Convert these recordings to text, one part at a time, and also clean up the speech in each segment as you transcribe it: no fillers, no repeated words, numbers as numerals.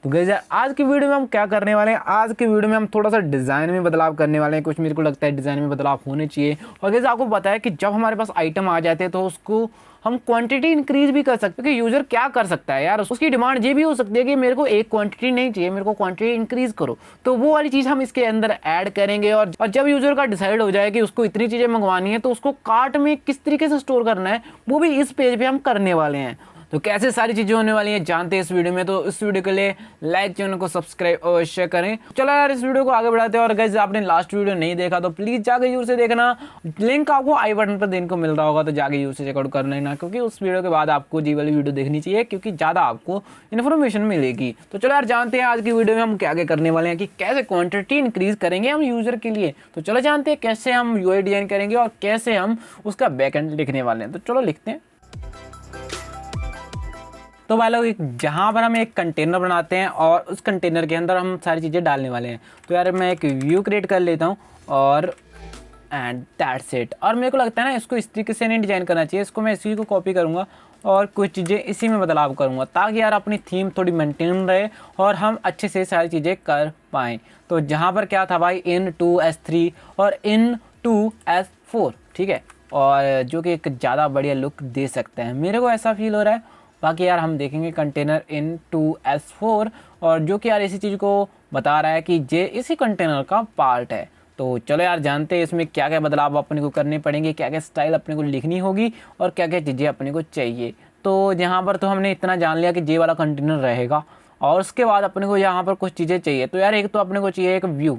तो गाइस यार आज की वीडियो में हम क्या करने वाले हैं, आज की वीडियो में हम थोड़ा सा डिज़ाइन में बदलाव करने वाले हैं। कुछ मेरे को लगता है डिज़ाइन में बदलाव होने चाहिए। और गाइस आपको पता है कि जब हमारे पास आइटम आ जाते हैं तो उसको हम क्वांटिटी इंक्रीज भी कर सकते हैं। क्योंकि यूज़र क्या कर सकता है यार, उसकी डिमांड ये भी हो सकती है कि मेरे को एक क्वांटिटी नहीं चाहिए, मेरे को क्वांटिटी इंक्रीज करो। तो वो वाली चीज़ हम इसके अंदर ऐड करेंगे। और जब यूज़र का डिसाइड हो जाए कि उसको इतनी चीज़ें मंगवानी है तो उसको कार्ट में किस तरीके से स्टोर करना है वो भी इस पेज पे हम करने वाले हैं। तो कैसे सारी चीज़ें होने वाली हैं जानते हैं इस वीडियो में। तो इस वीडियो के लिए लाइक, चैनल को सब्सक्राइब अवश्य करें। चलो यार इस वीडियो को आगे बढ़ाते हैं। और गाइस आपने लास्ट वीडियो नहीं देखा तो प्लीज़ जाके यूर से देखना, लिंक आपको आई बटन पर देने को मिल रहा होगा, तो जाके यूर से चेकआउट कर लेना। क्योंकि उस वीडियो के बाद आपको जी वाली वीडियो देखनी चाहिए, क्योंकि ज़्यादा आपको इन्फॉर्मेशन मिलेगी। तो चलो यार जानते हैं आज की वीडियो में हम क्या क्या करने वाले हैं, कि कैसे क्वान्टिटी इंक्रीज करेंगे हम यूज़र के लिए। तो चलो जानते हैं कैसे हम यूआई डिजाइन करेंगे और कैसे हम उसका बैकएंड लिखने वाले हैं। तो चलो लिखते हैं। तो भाई लोग जहाँ पर हम एक कंटेनर बनाते हैं और उस कंटेनर के अंदर हम सारी चीज़ें डालने वाले हैं। तो यार मैं एक व्यू क्रिएट कर लेता हूँ और एंड दैट्स इट। और मेरे को लगता है ना इसको इस तरीके से नहीं डिज़ाइन करना चाहिए, इसको मैं इसी को कॉपी करूँगा और कुछ चीज़ें इसी में बदलाव करूँगा, ताकि यार अपनी थीम थोड़ी मेंटेन रहे और हम अच्छे से सारी चीज़ें कर पाएँ। तो जहाँ पर क्या था भाई, in2s3 और in2s4, ठीक है, और जो कि एक ज़्यादा बढ़िया लुक दे सकते हैं, मेरे को ऐसा फील हो रहा है। बाकी यार हम देखेंगे कंटेनर in2s4, और जो कि यार इसी चीज़ को बता रहा है कि ये इसी कंटेनर का पार्ट है। तो चलो यार जानते हैं इसमें क्या क्या बदलाव अपने को करने पड़ेंगे, क्या क्या स्टाइल अपने को लिखनी होगी और क्या क्या चीज़ें अपने को चाहिए। तो यहाँ पर तो हमने इतना जान लिया कि ये वाला कंटेनर रहेगा, और उसके बाद अपने को यहाँ पर कुछ चीज़ें चाहिए। तो यार एक तो अपने को चाहिए एक व्यू,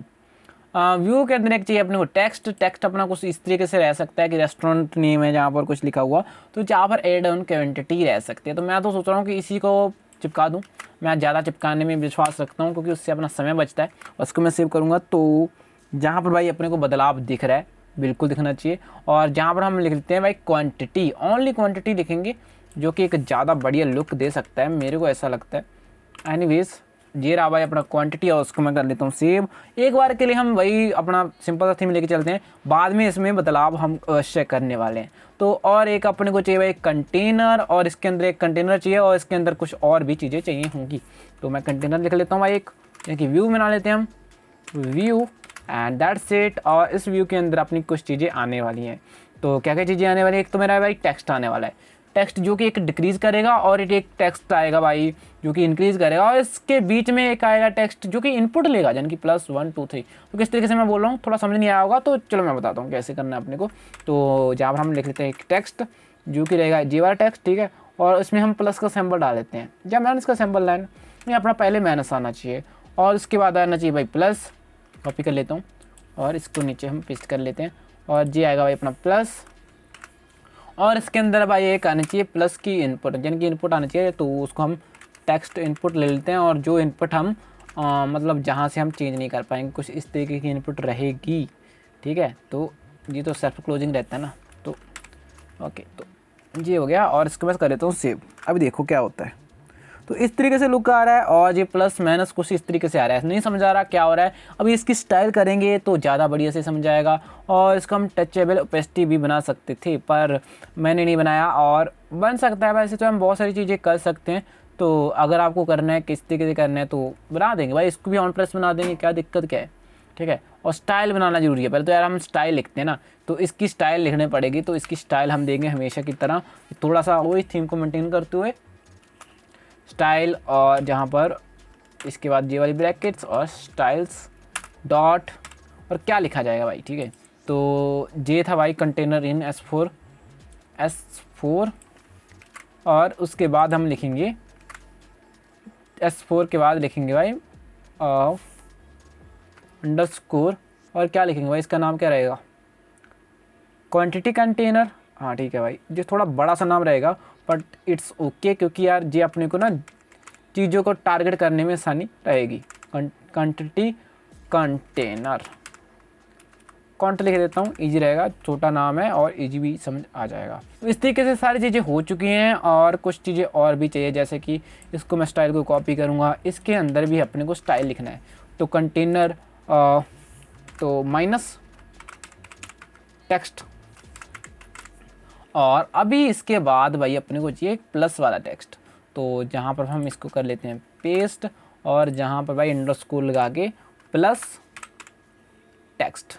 व्यू के अंदर एक चाहिए अपने को टेक्स्ट अपना कुछ इस तरीके से रह सकता है कि रेस्टोरेंट नेम है जहाँ पर कुछ लिखा हुआ, तो जहाँ पर एड ऑन क्वांटिटी रह सकती है। तो मैं तो सोच रहा हूँ कि इसी को चिपका दूँ। मैं ज़्यादा चिपकाने में विश्वास रखता हूँ क्योंकि उससे अपना समय बचता है। उसको मैं सेव करूँगा। तो जहाँ पर भाई अपने को बदलाव दिख रहा है बिल्कुल दिखना चाहिए, और जहाँ पर हम लिख लेते हैं भाई क्वान्टिटी, ओनली क्वान्टिटी लिखेंगे, जो कि एक ज़्यादा बढ़िया लुक दे सकता है, मेरे को ऐसा लगता है। एनीवेज ये रहा भाई अपना क्वांटिटी, और उसको मैं कर लेता हूँ सेव। एक बार के लिए हम वही अपना सिंपल सा थीम लेके चलते हैं, बाद में इसमें बदलाव हम अवश्य करने वाले हैं। तो और एक अपने को चाहिए भाई कंटेनर, और इसके अंदर एक कंटेनर चाहिए और इसके अंदर कुछ और भी चीज़ें चाहिए होंगी। तो मैं कंटेनर लिख लेता हूँ भाई एक, यानी कि व्यू बना लेते हैं हम, व्यू एंड दैट्स इट। और इस व्यू के अंदर अपनी कुछ चीज़ें आने वाली हैं। तो क्या क्या चीज़ें आने वाली हैं, एक तो मेरा भाई टेक्स्ट आने वाला है, टेक्स्ट जो कि एक डिक्रीज़ करेगा, और एक टेक्स्ट आएगा भाई जो कि इंक्रीज़ करेगा, और इसके बीच में एक आएगा टेक्स्ट जो कि इनपुट लेगा, यानी कि +1 2 3। तो किस तरीके से मैं बोल रहा हूँ थोड़ा समझ नहीं आया होगा, तो चलो मैं बताता हूँ कैसे करना है अपने को। तो जहाँ पर हम लिख लेते हैं एक टेक्स्ट जो कि रहेगा जी वाला टेक्स्ट, ठीक है, और इसमें हम प्लस का सिंबल डाल देते हैं। जब मैंने इसका सिंबल लाइन में अपना पहले माइनस आना चाहिए, और उसके बाद आना चाहिए भाई प्लस। कॉपी कर लेता हूँ और इसको नीचे हम पेस्ट कर लेते हैं, और जी आएगा भाई अपना प्लस, और इसके अंदर भाई एक आनी चाहिए प्लस की इनपुट, यानी कि इनपुट आना चाहिए। तो उसको हम टेक्स्ट इनपुट ले लेते हैं, और जो इनपुट हम मतलब जहाँ से हम चेंज नहीं कर पाएंगे, कुछ इस तरीके की इनपुट रहेगी, ठीक है। तो ये तो सेल्फ क्लोजिंग रहता है ना, तो ओके, तो ये हो गया, और इसको मैं कर लेता हूँ सेव। अभी देखो क्या होता है। तो इस तरीके से लुक आ रहा है, और ये प्लस माइनस कुछ इस तरीके से आ रहा है, नहीं समझ आ रहा क्या हो रहा है। अभी इसकी स्टाइल करेंगे तो ज़्यादा बढ़िया से समझ आएगा। और इसको हम टचेबल ओपेसिटी भी बना सकते थे, पर मैंने नहीं बनाया, और बन सकता है। वैसे तो हम बहुत सारी चीज़ें कर सकते हैं, तो अगर आपको करना है किस तरीके से करना है तो बना देंगे भाई, इसको भी ऑन प्लस बना देंगे, क्या दिक्कत क्या है, ठीक है। और स्टाइल बनाना जरूरी है। पहले तो यार हम स्टाइल लिखते हैं ना, तो इसकी स्टाइल लिखने पड़ेगी। तो इसकी स्टाइल हम देंगे हमेशा की तरह, थोड़ा सा वही थीम को मेंटेन करते हुए स्टाइल, और जहाँ पर इसके बाद ये वाली ब्रैकेट्स और स्टाइल्स डॉट, और क्या लिखा जाएगा भाई, ठीक है। तो ये था भाई कंटेनर इन S4, और उसके बाद हम लिखेंगे S4 के बाद लिखेंगे भाई अंडरस्कोर, और क्या लिखेंगे भाई, इसका नाम क्या रहेगा, क्वांटिटी कंटेनर। हाँ ठीक है भाई, जो थोड़ा बड़ा सा नाम रहेगा, बट इट्स ओके, क्योंकि यार ये अपने को ना चीज़ों को टारगेट करने में आसानी रहेगी। क्वांटिटी कंटेनर, कॉन्ट लिख देता हूँ, इजी रहेगा, छोटा नाम है और इजी भी समझ आ जाएगा। तो इस तरीके से सारी चीज़ें हो चुकी हैं, और कुछ चीज़ें और भी चाहिए, जैसे कि इसको मैं स्टाइल को कॉपी करूँगा, इसके अंदर भी अपने को स्टाइल लिखना है। तो कंटेनर तो माइनस टेक्स्ट, और अभी इसके बाद भाई अपने को चाहिए प्लस वाला टेक्स्ट। तो जहाँ पर हम इसको कर लेते हैं पेस्ट, और जहाँ पर भाई अंडरस्कोर लगा के प्लस टेक्स्ट।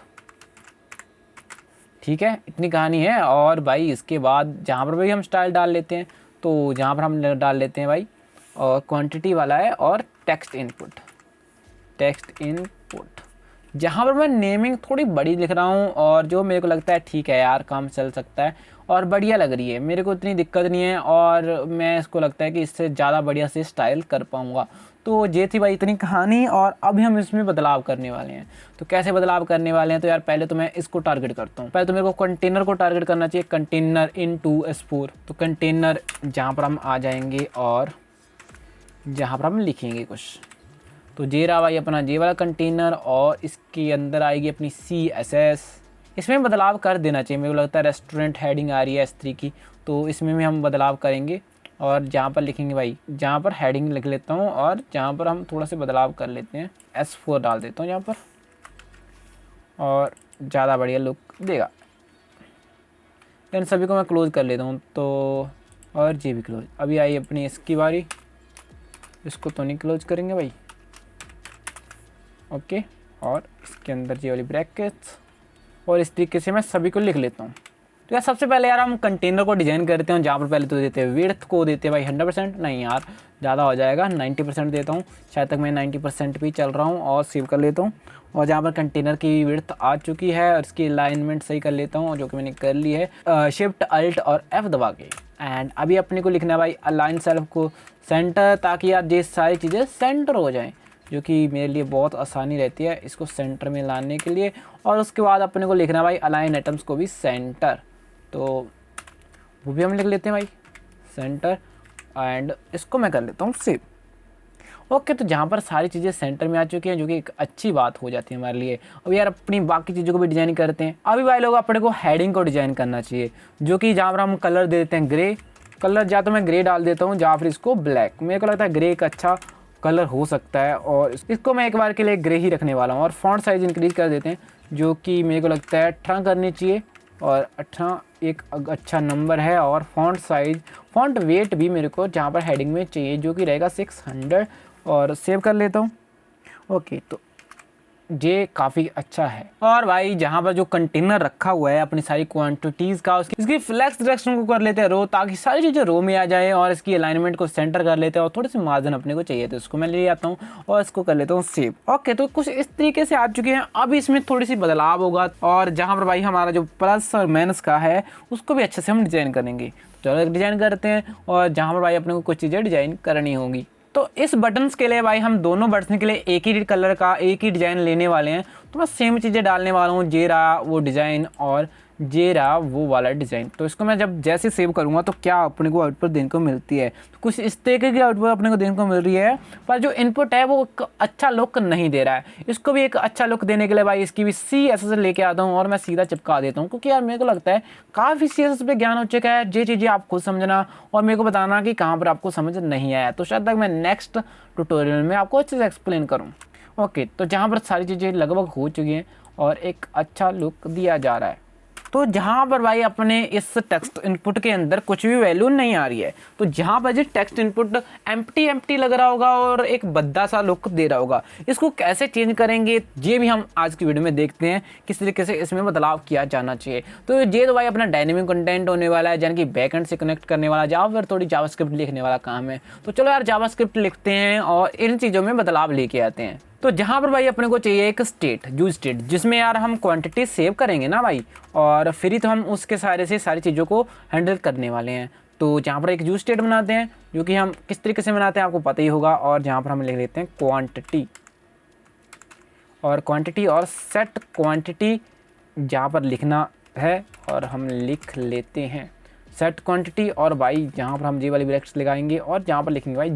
ठीक है, इतनी कहानी है। और भाई इसके बाद जहाँ पर भाई हम स्टाइल डाल लेते हैं, तो जहाँ पर हम डाल लेते हैं भाई और क्वांटिटी वाला है और टेक्स्ट इनपुट। जहाँ पर मैं नेमिंग थोड़ी बड़ी लिख रहा हूँ और जो मेरे को लगता है ठीक है यार काम चल सकता है और बढ़िया लग रही है, मेरे को इतनी दिक्कत नहीं है और मैं इसको लगता है कि इससे ज़्यादा बढ़िया से स्टाइल कर पाऊँगा। तो ये थी भाई इतनी कहानी। और अभी हम इसमें बदलाव करने वाले हैं। तो कैसे बदलाव करने वाले हैं, तो यार पहले तो मैं इसको टारगेट करता हूँ। पहले तो मेरे को कंटेनर को टारगेट करना चाहिए, कंटेनर इनटू S4। तो कंटेनर जहाँ पर हम आ जाएंगे और जहाँ पर हम लिखेंगे कुछ, तो ये रहा भाई अपना ये वाला कंटेनर और इसके अंदर आएगी अपनी CSS। इसमें बदलाव कर देना चाहिए, मेरे को लगता है रेस्टोरेंट हेडिंग आ रही है S3 की, तो इसमें भी हम बदलाव करेंगे। और जहाँ पर लिखेंगे भाई, जहाँ पर हेडिंग लिख लेता हूँ और जहाँ पर हम थोड़ा सा बदलाव कर लेते हैं, S4 डाल देता हूँ यहाँ पर और ज़्यादा बढ़िया लुक देगा। इन सभी को मैं क्लोज़ कर लेता हूँ। तो और ये भी क्लोज। अभी आई अपनी इसकी बारी, इसको तो नहीं क्लोज करेंगे भाई, ओके। और इसके अंदर ये वाली ब्रैकेट्स और इस तरीके से मैं सभी को लिख लेता हूँ। तो यार सबसे पहले यार हम कंटेनर को डिज़ाइन करते हैं, जहाँ पर पहले तो देते हैं विड्थ को देते हैं भाई 100%, नहीं यार ज़्यादा हो जाएगा, 90% देता हूँ। शायद तक मैं 90% पे चल रहा हूँ और सेव कर लेता हूँ। और जहाँ पर कंटेनर की विड्थ आ चुकी है और इसकी अलाइनमेंट सही कर लेता हूँ, जो कि मैंने कर ली है शिफ्ट अल्ट और F दबा के। एंड अभी अपने को लिखना है भाई अलाइन सेल्फ को सेंटर, ताकि यार ये सारी चीज़ें सेंटर हो जाएँ, जो कि मेरे लिए बहुत आसानी रहती है इसको सेंटर में लाने के लिए। और उसके बाद अपने को लिखना है भाई अलाइन एटम्स को भी सेंटर, तो वो भी हम लिख लेते हैं भाई सेंटर। एंड इसको मैं कर लेता हूँ सेव। ओके, तो जहाँ पर सारी चीज़ें सेंटर में आ चुकी हैं, जो कि एक अच्छी बात हो जाती है हमारे लिए। अब यार अपनी बाकी चीज़ों को भी डिज़ाइन करते हैं। अभी भाई लोग अपने को हेडिंग को डिज़ाइन करना चाहिए, जो कि जहाँ पर हम कलर दे देते हैं ग्रे कलर, या तो मैं ग्रे डाल देता हूँ या फिर इसको ब्लैक। मेरे को लगता है ग्रे एक अच्छा कलर हो सकता है और इसको मैं एक बार के लिए ग्रे ही रखने वाला हूँ। और फॉन्ट साइज़ इंक्रीज़ कर देते हैं, जो कि मेरे को लगता है 18 करनी चाहिए और 18 एक अच्छा नंबर है। और फॉन्ट साइज़ फॉन्ट वेट भी मेरे को जहाँ पर हेडिंग में चाहिए, जो कि रहेगा 600 और सेव कर लेता हूँ। ओके, तो ये काफ़ी अच्छा है। और भाई जहाँ पर जो कंटेनर रखा हुआ है अपनी सारी क्वांटिटीज़ का, इसकी फ्लेक्स डायरेक्शन को कर लेते हैं रो, ताकि सारी चीज़ें रो में आ जाए। और इसकी अलाइनमेंट को सेंटर कर लेते हैं और थोड़े से मार्जिन अपने को चाहिए, तो इसको मैं ले आता हूँ और इसको कर लेता हूँ सेव। ओके, तो कुछ इस तरीके से आ चुके हैं। अब इसमें थोड़ी सी बदलाव होगा और जहाँ पर भाई हमारा जो प्लस और माइनस का है उसको भी अच्छे से हम डिज़ाइन करेंगे। चलो डिज़ाइन करते हैं। और जहाँ पर भाई अपने को कुछ चीज़ें डिज़ाइन करनी होंगी, तो इस बटन्स के लिए भाई हम दोनों बटन के लिए एक ही कलर का एक ही डिज़ाइन लेने वाले हैं। तो मैं सेम चीज़ें डालने वाला हूँ, ये रहा वो डिज़ाइन और ये रहा वो वाला डिज़ाइन। तो इसको मैं जब जैसे सेव करूँगा तो क्या अपने को आउटपुट देखने को मिलती है, तो कुछ इस तरीके की आउटपुट अपने को देखने को मिल रही है। पर जो इनपुट है वो अच्छा लुक नहीं दे रहा है। इसको भी एक अच्छा लुक देने के लिए भाई इसकी भी CSS लेके आता हूँ और मैं सीधा चिपका देता हूँ, क्योंकि यार मेरे को लगता है काफ़ी CSS पे ज्ञान हो चुका है। ये चीज़ें आप खुद समझना और मेरे को बताना कि कहाँ पर आपको समझ नहीं आया, तो शायद तक मैं नेक्स्ट ट्यूटोरियल में आपको अच्छे से एक्सप्लेन करूँ। ओके, तो जहाँ पर सारी चीज़ें लगभग हो चुकी हैं और एक अच्छा लुक दिया जा रहा है, तो जहाँ पर भाई अपने इस टेक्स्ट इनपुट के अंदर कुछ भी वैल्यू नहीं आ रही है, तो जहाँ पर जो टेक्स्ट इनपुट एम्प्टी लग रहा होगा और एक भद्दा सा लुक दे रहा होगा, इसको कैसे चेंज करेंगे ये भी हम आज की वीडियो में देखते हैं, किस तरीके से इसमें बदलाव किया जाना चाहिए। तो ये तो भाई अपना डायनेमिक कंटेंट होने वाला है, यानी कि बैकएंड से कनेक्ट करने वाला, जहाँ पर थोड़ी जावास्क्रिप्ट लिखने वाला काम है। तो चलो यार जावास्क्रिप्ट लिखते हैं और इन चीज़ों में बदलाव लेके आते हैं। तो जहाँ पर भाई अपने को चाहिए एक स्टेट, यूज स्टेट, जिसमें यार हम क्वांटिटी सेव करेंगे ना भाई, और फिर ही तो हम उसके सारी चीज़ों को हैंडल करने वाले हैं। तो जहाँ पर एक यूज स्टेट बनाते हैं, जो कि हम किस तरीके से बनाते हैं आपको पता ही होगा। और जहाँ पर हम लिख लेते हैं क्वांटिटी और सेट क्वांटिटी, जहाँ पर लिखना है और हम लिख लेते हैं सेट क्वांटिटी। और भाई जहाँ पर हम ये वाली ब्रैकेट्स लगाएंगे और जहाँ पर लिखेंगे भाई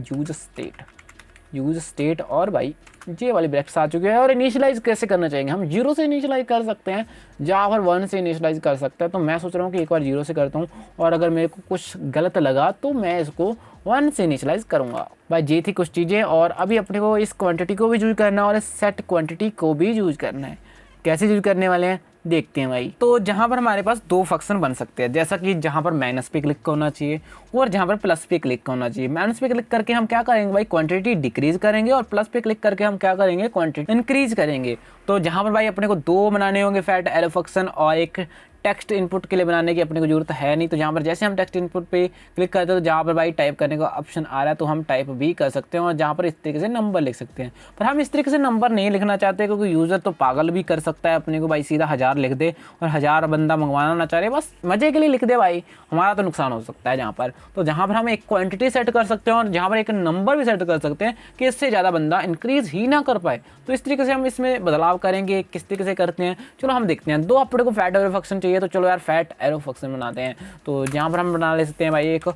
यूज स्टेट और भाई ये वाली ब्रैकेट्स आ चुके हैं। और इनिशियलाइज कैसे करना चाहेंगे, हम 0 से इनिशियलाइज कर सकते हैं या फिर 1 से इनिशियलाइज कर सकते हैं। तो मैं सोच रहा हूँ कि एक बार 0 से करता हूँ और अगर मेरे को कुछ गलत लगा तो मैं इसको 1 से इनिशियलाइज करूँगा। भाई ये थी कुछ चीज़ें। और अभी अपने को इस क्वांटिटी को भी यूज करना है और इस सेट क्वांटिटी को भी यूज करना है। कैसे यूज करने वाले हैं देखते हैं भाई। तो जहाँ पर हमारे पास दो फंक्शन बन सकते हैं, जैसा कि जहाँ पर माइनस पे क्लिक होना चाहिए और जहाँ पर प्लस पे क्लिक होना चाहिए। माइनस पे क्लिक करके हम क्या करेंगे भाई, क्वांटिटी डिक्रीज करेंगे, और प्लस पे क्लिक करके हम क्या करेंगे, क्वांटिटी इंक्रीज करेंगे। तो जहाँ पर भाई अपने को दो बनाने होंगे फैट एरो फंक्शन, और एक टेक्स्ट इनपुट के लिए बनाने की अपने को जरूरत है नहीं। तो जहाँ पर जैसे हम टेक्स्ट इनपुट पे क्लिक करते हैं तो जहाँ पर भाई टाइप करने का ऑप्शन आ रहा है तो हम टाइप भी कर सकते हैं, और जहाँ पर इस तरीके से नंबर लिख सकते हैं। पर हम इस तरीके से नंबर नहीं लिखना चाहते, क्योंकि यूज़र तो पागल भी कर सकता है अपने को भाई, सीधा 1000 लिख दे और 1000 बंदा मंगवाना ना चाह रहे, बस मजे के लिए लिख दे भाई, हमारा तो नुकसान हो सकता है जहाँ पर। तो जहाँ पर हम एक क्वांटिटी सेट कर सकते हैं और जहाँ पर एक नंबर भी सेट कर सकते हैं कि इससे ज़्यादा बंदा इंक्रीज ही ना कर पाए। तो इस तरीके से हम इसमें बदलाव करेंगे। किस तरीके से करते हैं चलो हम देखते हैं। दो अपने को फैट एरो फंक्शन चाहिए, तो चलो यार फैट एरो फंक्शन बनाते हैं। तो जहाँ पर हम बना ले सकते हैं भाई एक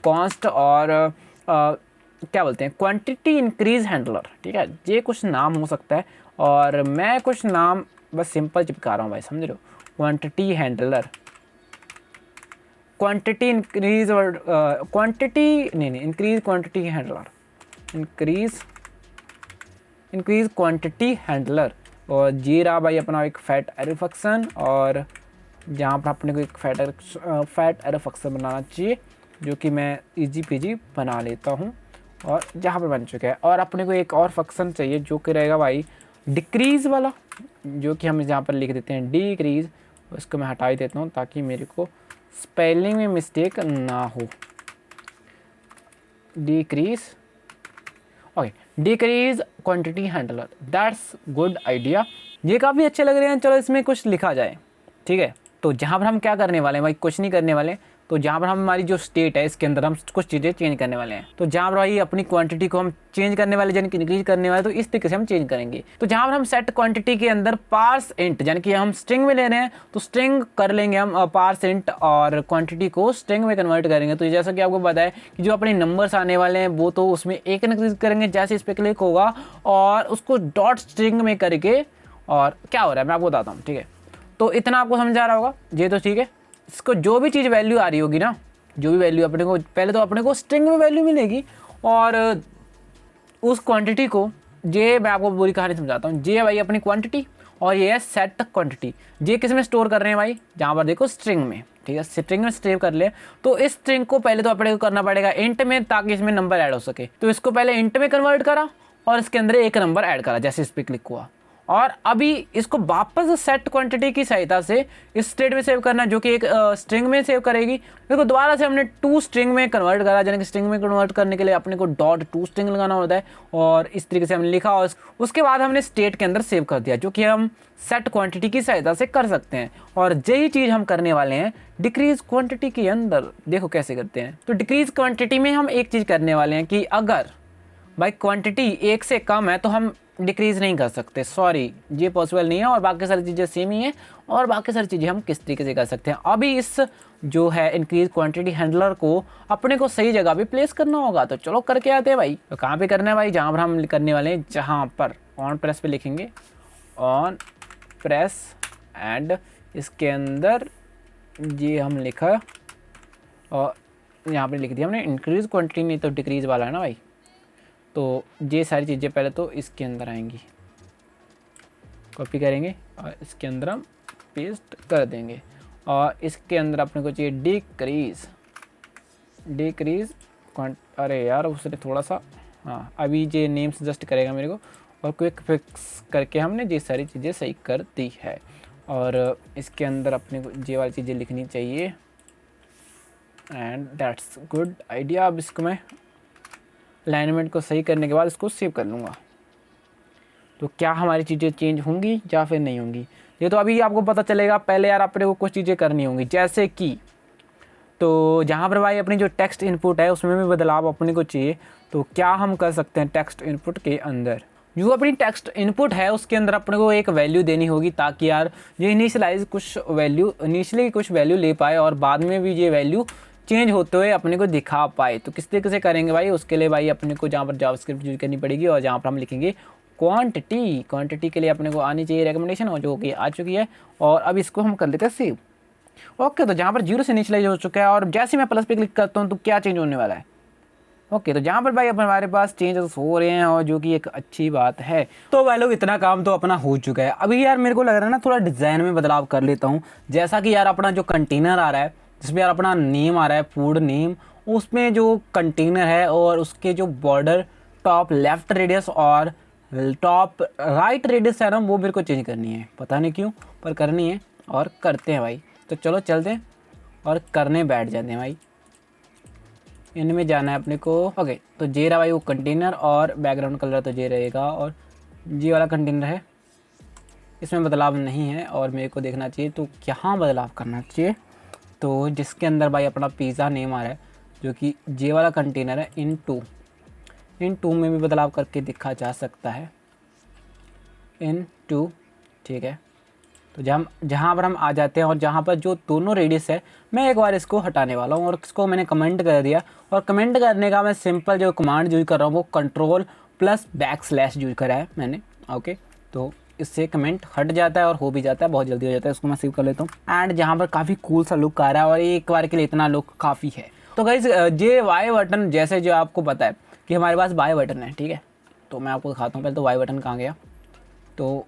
कॉन्स्ट और क्या बोलते हैं, क्वांटिटी इंक्रीज हैंडलर। ठीक है, ये कुछ नाम हो सकता है, और मैं कुछ नाम बस सिंपल चिपका रहा हूँ भाई, समझ रहे हो। क्वांटिटी हैंडलर, क्वांटिटी इंक्रीज और क्वांटिटी नहीं increase quantity handler, increase quantity handler. और जी रहा भाई अपना एक फैट एरो फंक्शन, और जहाँ पर अपने को एक फैट एरो फंक्शन बनाना चाहिए, जो कि मैं इजी पीजी बना लेता हूँ, और जहाँ पर बन चुका है। और अपने को एक और फंक्शन चाहिए जो कि रहेगा भाई डिक्रीज़ वाला, जो कि हम यहाँ पर लिख देते हैं डिक्रीज़। उसको मैं हटा ही देता हूँ ताकि मेरे को स्पेलिंग में मिस्टेक ना हो। Decrease, okay, decrease quantity handler, that's good idea. ये काफ़ी अच्छे लग रहे हैं। चलो इसमें कुछ लिखा जाए, ठीक है। तो जहाँ पर हम क्या करने वाले हैं भाई, कुछ नहीं करने वाले। तो जहाँ पर हम हमारी जो स्टेट है इसके अंदर हम कुछ चीज़ें चेंज करने वाले हैं। तो जहाँ पर भाई अपनी क्वांटिटी को हम चेंज करने वाले, यानी कि इंक्रीज करने वाले, तो इस तरीके से हम चेंज करेंगे। तो जहाँ पर हम सेट क्वांटिटी के अंदर पार्स इंट, यानी कि हम स्ट्रिंग में ले रहे हैं तो स्ट्रिंग कर लेंगे हम पार्स इंट, और क्वांटिटी को स्ट्रिंग में कन्वर्ट करेंगे। तो जैसा कि आपको पता है कि जो अपने नंबर्स आने वाले हैं वो तो उसमें एक इंक्रीज करेंगे जैसे इस पर क्लिक होगा, और उसको डॉट स्ट्रिंग में करके, और क्या हो रहा है मैं आपको बताता हूँ, ठीक है। तो इतना आपको समझ आ रहा होगा ये, तो ठीक है। इसको जो भी चीज़ वैल्यू आ रही होगी ना, जो भी वैल्यू अपने को, पहले तो अपने को स्ट्रिंग में वैल्यू मिलेगी, और उस क्वांटिटी को, ये मैं आपको पूरी कहानी समझाता हूँ। ये भाई अपनी क्वांटिटी, और ये है सेट क्वांटिटी। ये किस में स्टोर कर रहे हैं भाई, जहाँ पर देखो स्ट्रिंग में, ठीक है, स्ट्रिंग में सेव कर ले। तो इस स्ट्रिंग को पहले तो अपने को करना पड़ेगा इंट में, ताकि इसमें नंबर ऐड हो सके। तो इसको पहले इंट में कन्वर्ट करा, और इसके अंदर एक नंबर ऐड करा जैसे इस पर क्लिक हुआ, और अभी इसको वापस सेट क्वांटिटी की सहायता से इस स्टेट में सेव करना, जो कि एक स्ट्रिंग में सेव करेगी। देखो दोबारा से हमने टू स्ट्रिंग में कन्वर्ट करा, यानी कि स्ट्रिंग में कन्वर्ट करने के लिए अपने को डॉट टू स्ट्रिंग लगाना होता है, और इस तरीके से हमने लिखा, और उसके बाद हमने स्टेट के अंदर सेव कर दिया, जो कि हम सेट क्वांटिटी की सहायता से कर सकते हैं। और यही चीज़ हम करने वाले हैं डिक्रीज क्वांटिटी के अंदर। देखो कैसे करते हैं। तो डिक्रीज क्वांटिटी में हम एक चीज़ करने वाले हैं कि अगर भाई क्वांटिटी एक से कम है तो हम डिक्रीज़ नहीं कर सकते, सॉरी ये पॉसिबल नहीं है। और बाकी सारी चीज़ें सेम ही हैं, और बाकी सारी चीज़ें हम किस तरीके से कर सकते हैं। अभी इस जो है इंक्रीज क्वांटिटी हैंडलर को अपने को सही जगह पे प्लेस करना होगा। तो चलो करके आते हैं भाई। तो कहाँ पे करना है भाई, जहाँ पर हम करने वाले हैं, जहाँ पर ऑन प्रेस पे लिखेंगे, ऑन प्रेस, एंड इसके अंदर ये हम लिखा, और यहाँ पर लिख दिया हमने इंक्रीज क्वांटिटी, नहीं तो डिक्रीज़ वाला है ना भाई। तो ये सारी चीज़ें पहले तो इसके अंदर आएंगी, कॉपी करेंगे और इसके अंदर हम पेस्ट कर देंगे। और इसके अंदर अपने को चाहिए डिक्रीज़ अरे यार उसने थोड़ा सा, हाँ अभी ये नेम सजेस्ट करेगा मेरे को, और क्विक फिक्स करके हमने ये सारी चीज़ें सही कर दी है। और इसके अंदर अपने को ये वाली चीज़ें लिखनी चाहिए, एंड दैट्स गुड आइडिया। अब इसको मैं अलाइनमेंट को सही करने के बाद इसको सेव कर लूँगा। तो क्या हमारी चीज़ें चेंज होंगी या फिर नहीं होंगी, ये तो अभी आपको पता चलेगा। पहले यार अपने को कुछ चीज़ें करनी होंगी, जैसे कि तो जहाँ पर भाई अपनी जो टेक्स्ट इनपुट है उसमें भी बदलाव अपने को चाहिए। तो क्या हम कर सकते हैं, टेक्स्ट इनपुट के अंदर जो अपनी टेक्स्ट इनपुट है उसके अंदर अपने को एक वैल्यू देनी होगी, ताकि यार ये इनिशियलाइज कुछ वैल्यू, इनिशियली कुछ वैल्यू ले पाए और बाद में भी ये वैल्यू चेंज होते हुए अपने को दिखा पाए। तो किस तरीके से करेंगे भाई, उसके लिए भाई अपने को जहाँ पर जावास्क्रिप्ट यूज करनी पड़ेगी, और जहाँ पर हम लिखेंगे क्वांटिटी के लिए अपने को आनी चाहिए रिकमेंडेशन, और जो कि आ चुकी है। और अब इसको हम कर लेते हैं सेव। ओके, तो जहाँ पर जीरो से इनिशियलाइज हो चुका है, और जैसे मैं प्लस पे क्लिक करता हूँ तो क्या चेंज होने वाला है, ओके, तो जहाँ पर भाई अब हमारे पास चेंजेस हो रहे हैं और जो कि एक अच्छी बात है। तो भाई लोग इतना काम तो अपना हो चुका है। अभी यार मेरे को लग रहा है ना थोड़ा डिज़ाइन में बदलाव कर लेता हूँ। जैसा कि यार अपना जो कंटेनर आ रहा है जिसमें यार अपना नेम आ रहा है, फूड नेम, उसमें जो कंटेनर है और उसके जो बॉर्डर टॉप लेफ्ट रेडियस और टॉप राइट रेडियस है ना, वो मेरे को चेंज करनी है। पता नहीं क्यों, पर करनी है और करते हैं भाई। तो चलो चलते हैं और करने बैठ जाते हैं भाई। इनमें जाना है अपने को। ओके, तो ये रहा भाई वो कंटेनर और बैकग्राउंड कलर तो ये रहेगा और ये वाला कंटेनर है, इसमें बदलाव नहीं है और मेरे को देखना चाहिए तो यहाँ बदलाव करना चाहिए। तो जिसके अंदर भाई अपना पिज़्ज़ा नेम आ रहा है जो कि ये वाला कंटेनर है, इन टू में भी बदलाव करके देखा जा सकता है, इन टू। ठीक है, तो जहाँ पर हम आ जाते हैं और जहाँ पर जो दोनों रेडियस है, मैं एक बार इसको हटाने वाला हूँ और इसको मैंने कमेंट कर दिया। और कमेंट करने का मैं सिंपल जो कमांड यूज़ कर रहा हूँ वो कंट्रोल+बैकस्लैश यूज़ करा है मैंने। ओके, तो इससे कमेंट हट जाता है और हो भी जाता है, बहुत जल्दी हो जाता है। इसको मैं सेव कर लेता हूँ एंड जहाँ पर काफ़ी कूल सा लुक आ रहा है और एक बार के लिए इतना लुक काफ़ी है। तो गाइस ये वाई बटन जैसे जो आपको पता है कि हमारे पास वाई बटन है, ठीक है, तो मैं आपको दिखाता हूँ। पहले तो वाई बटन कहाँ गया, तो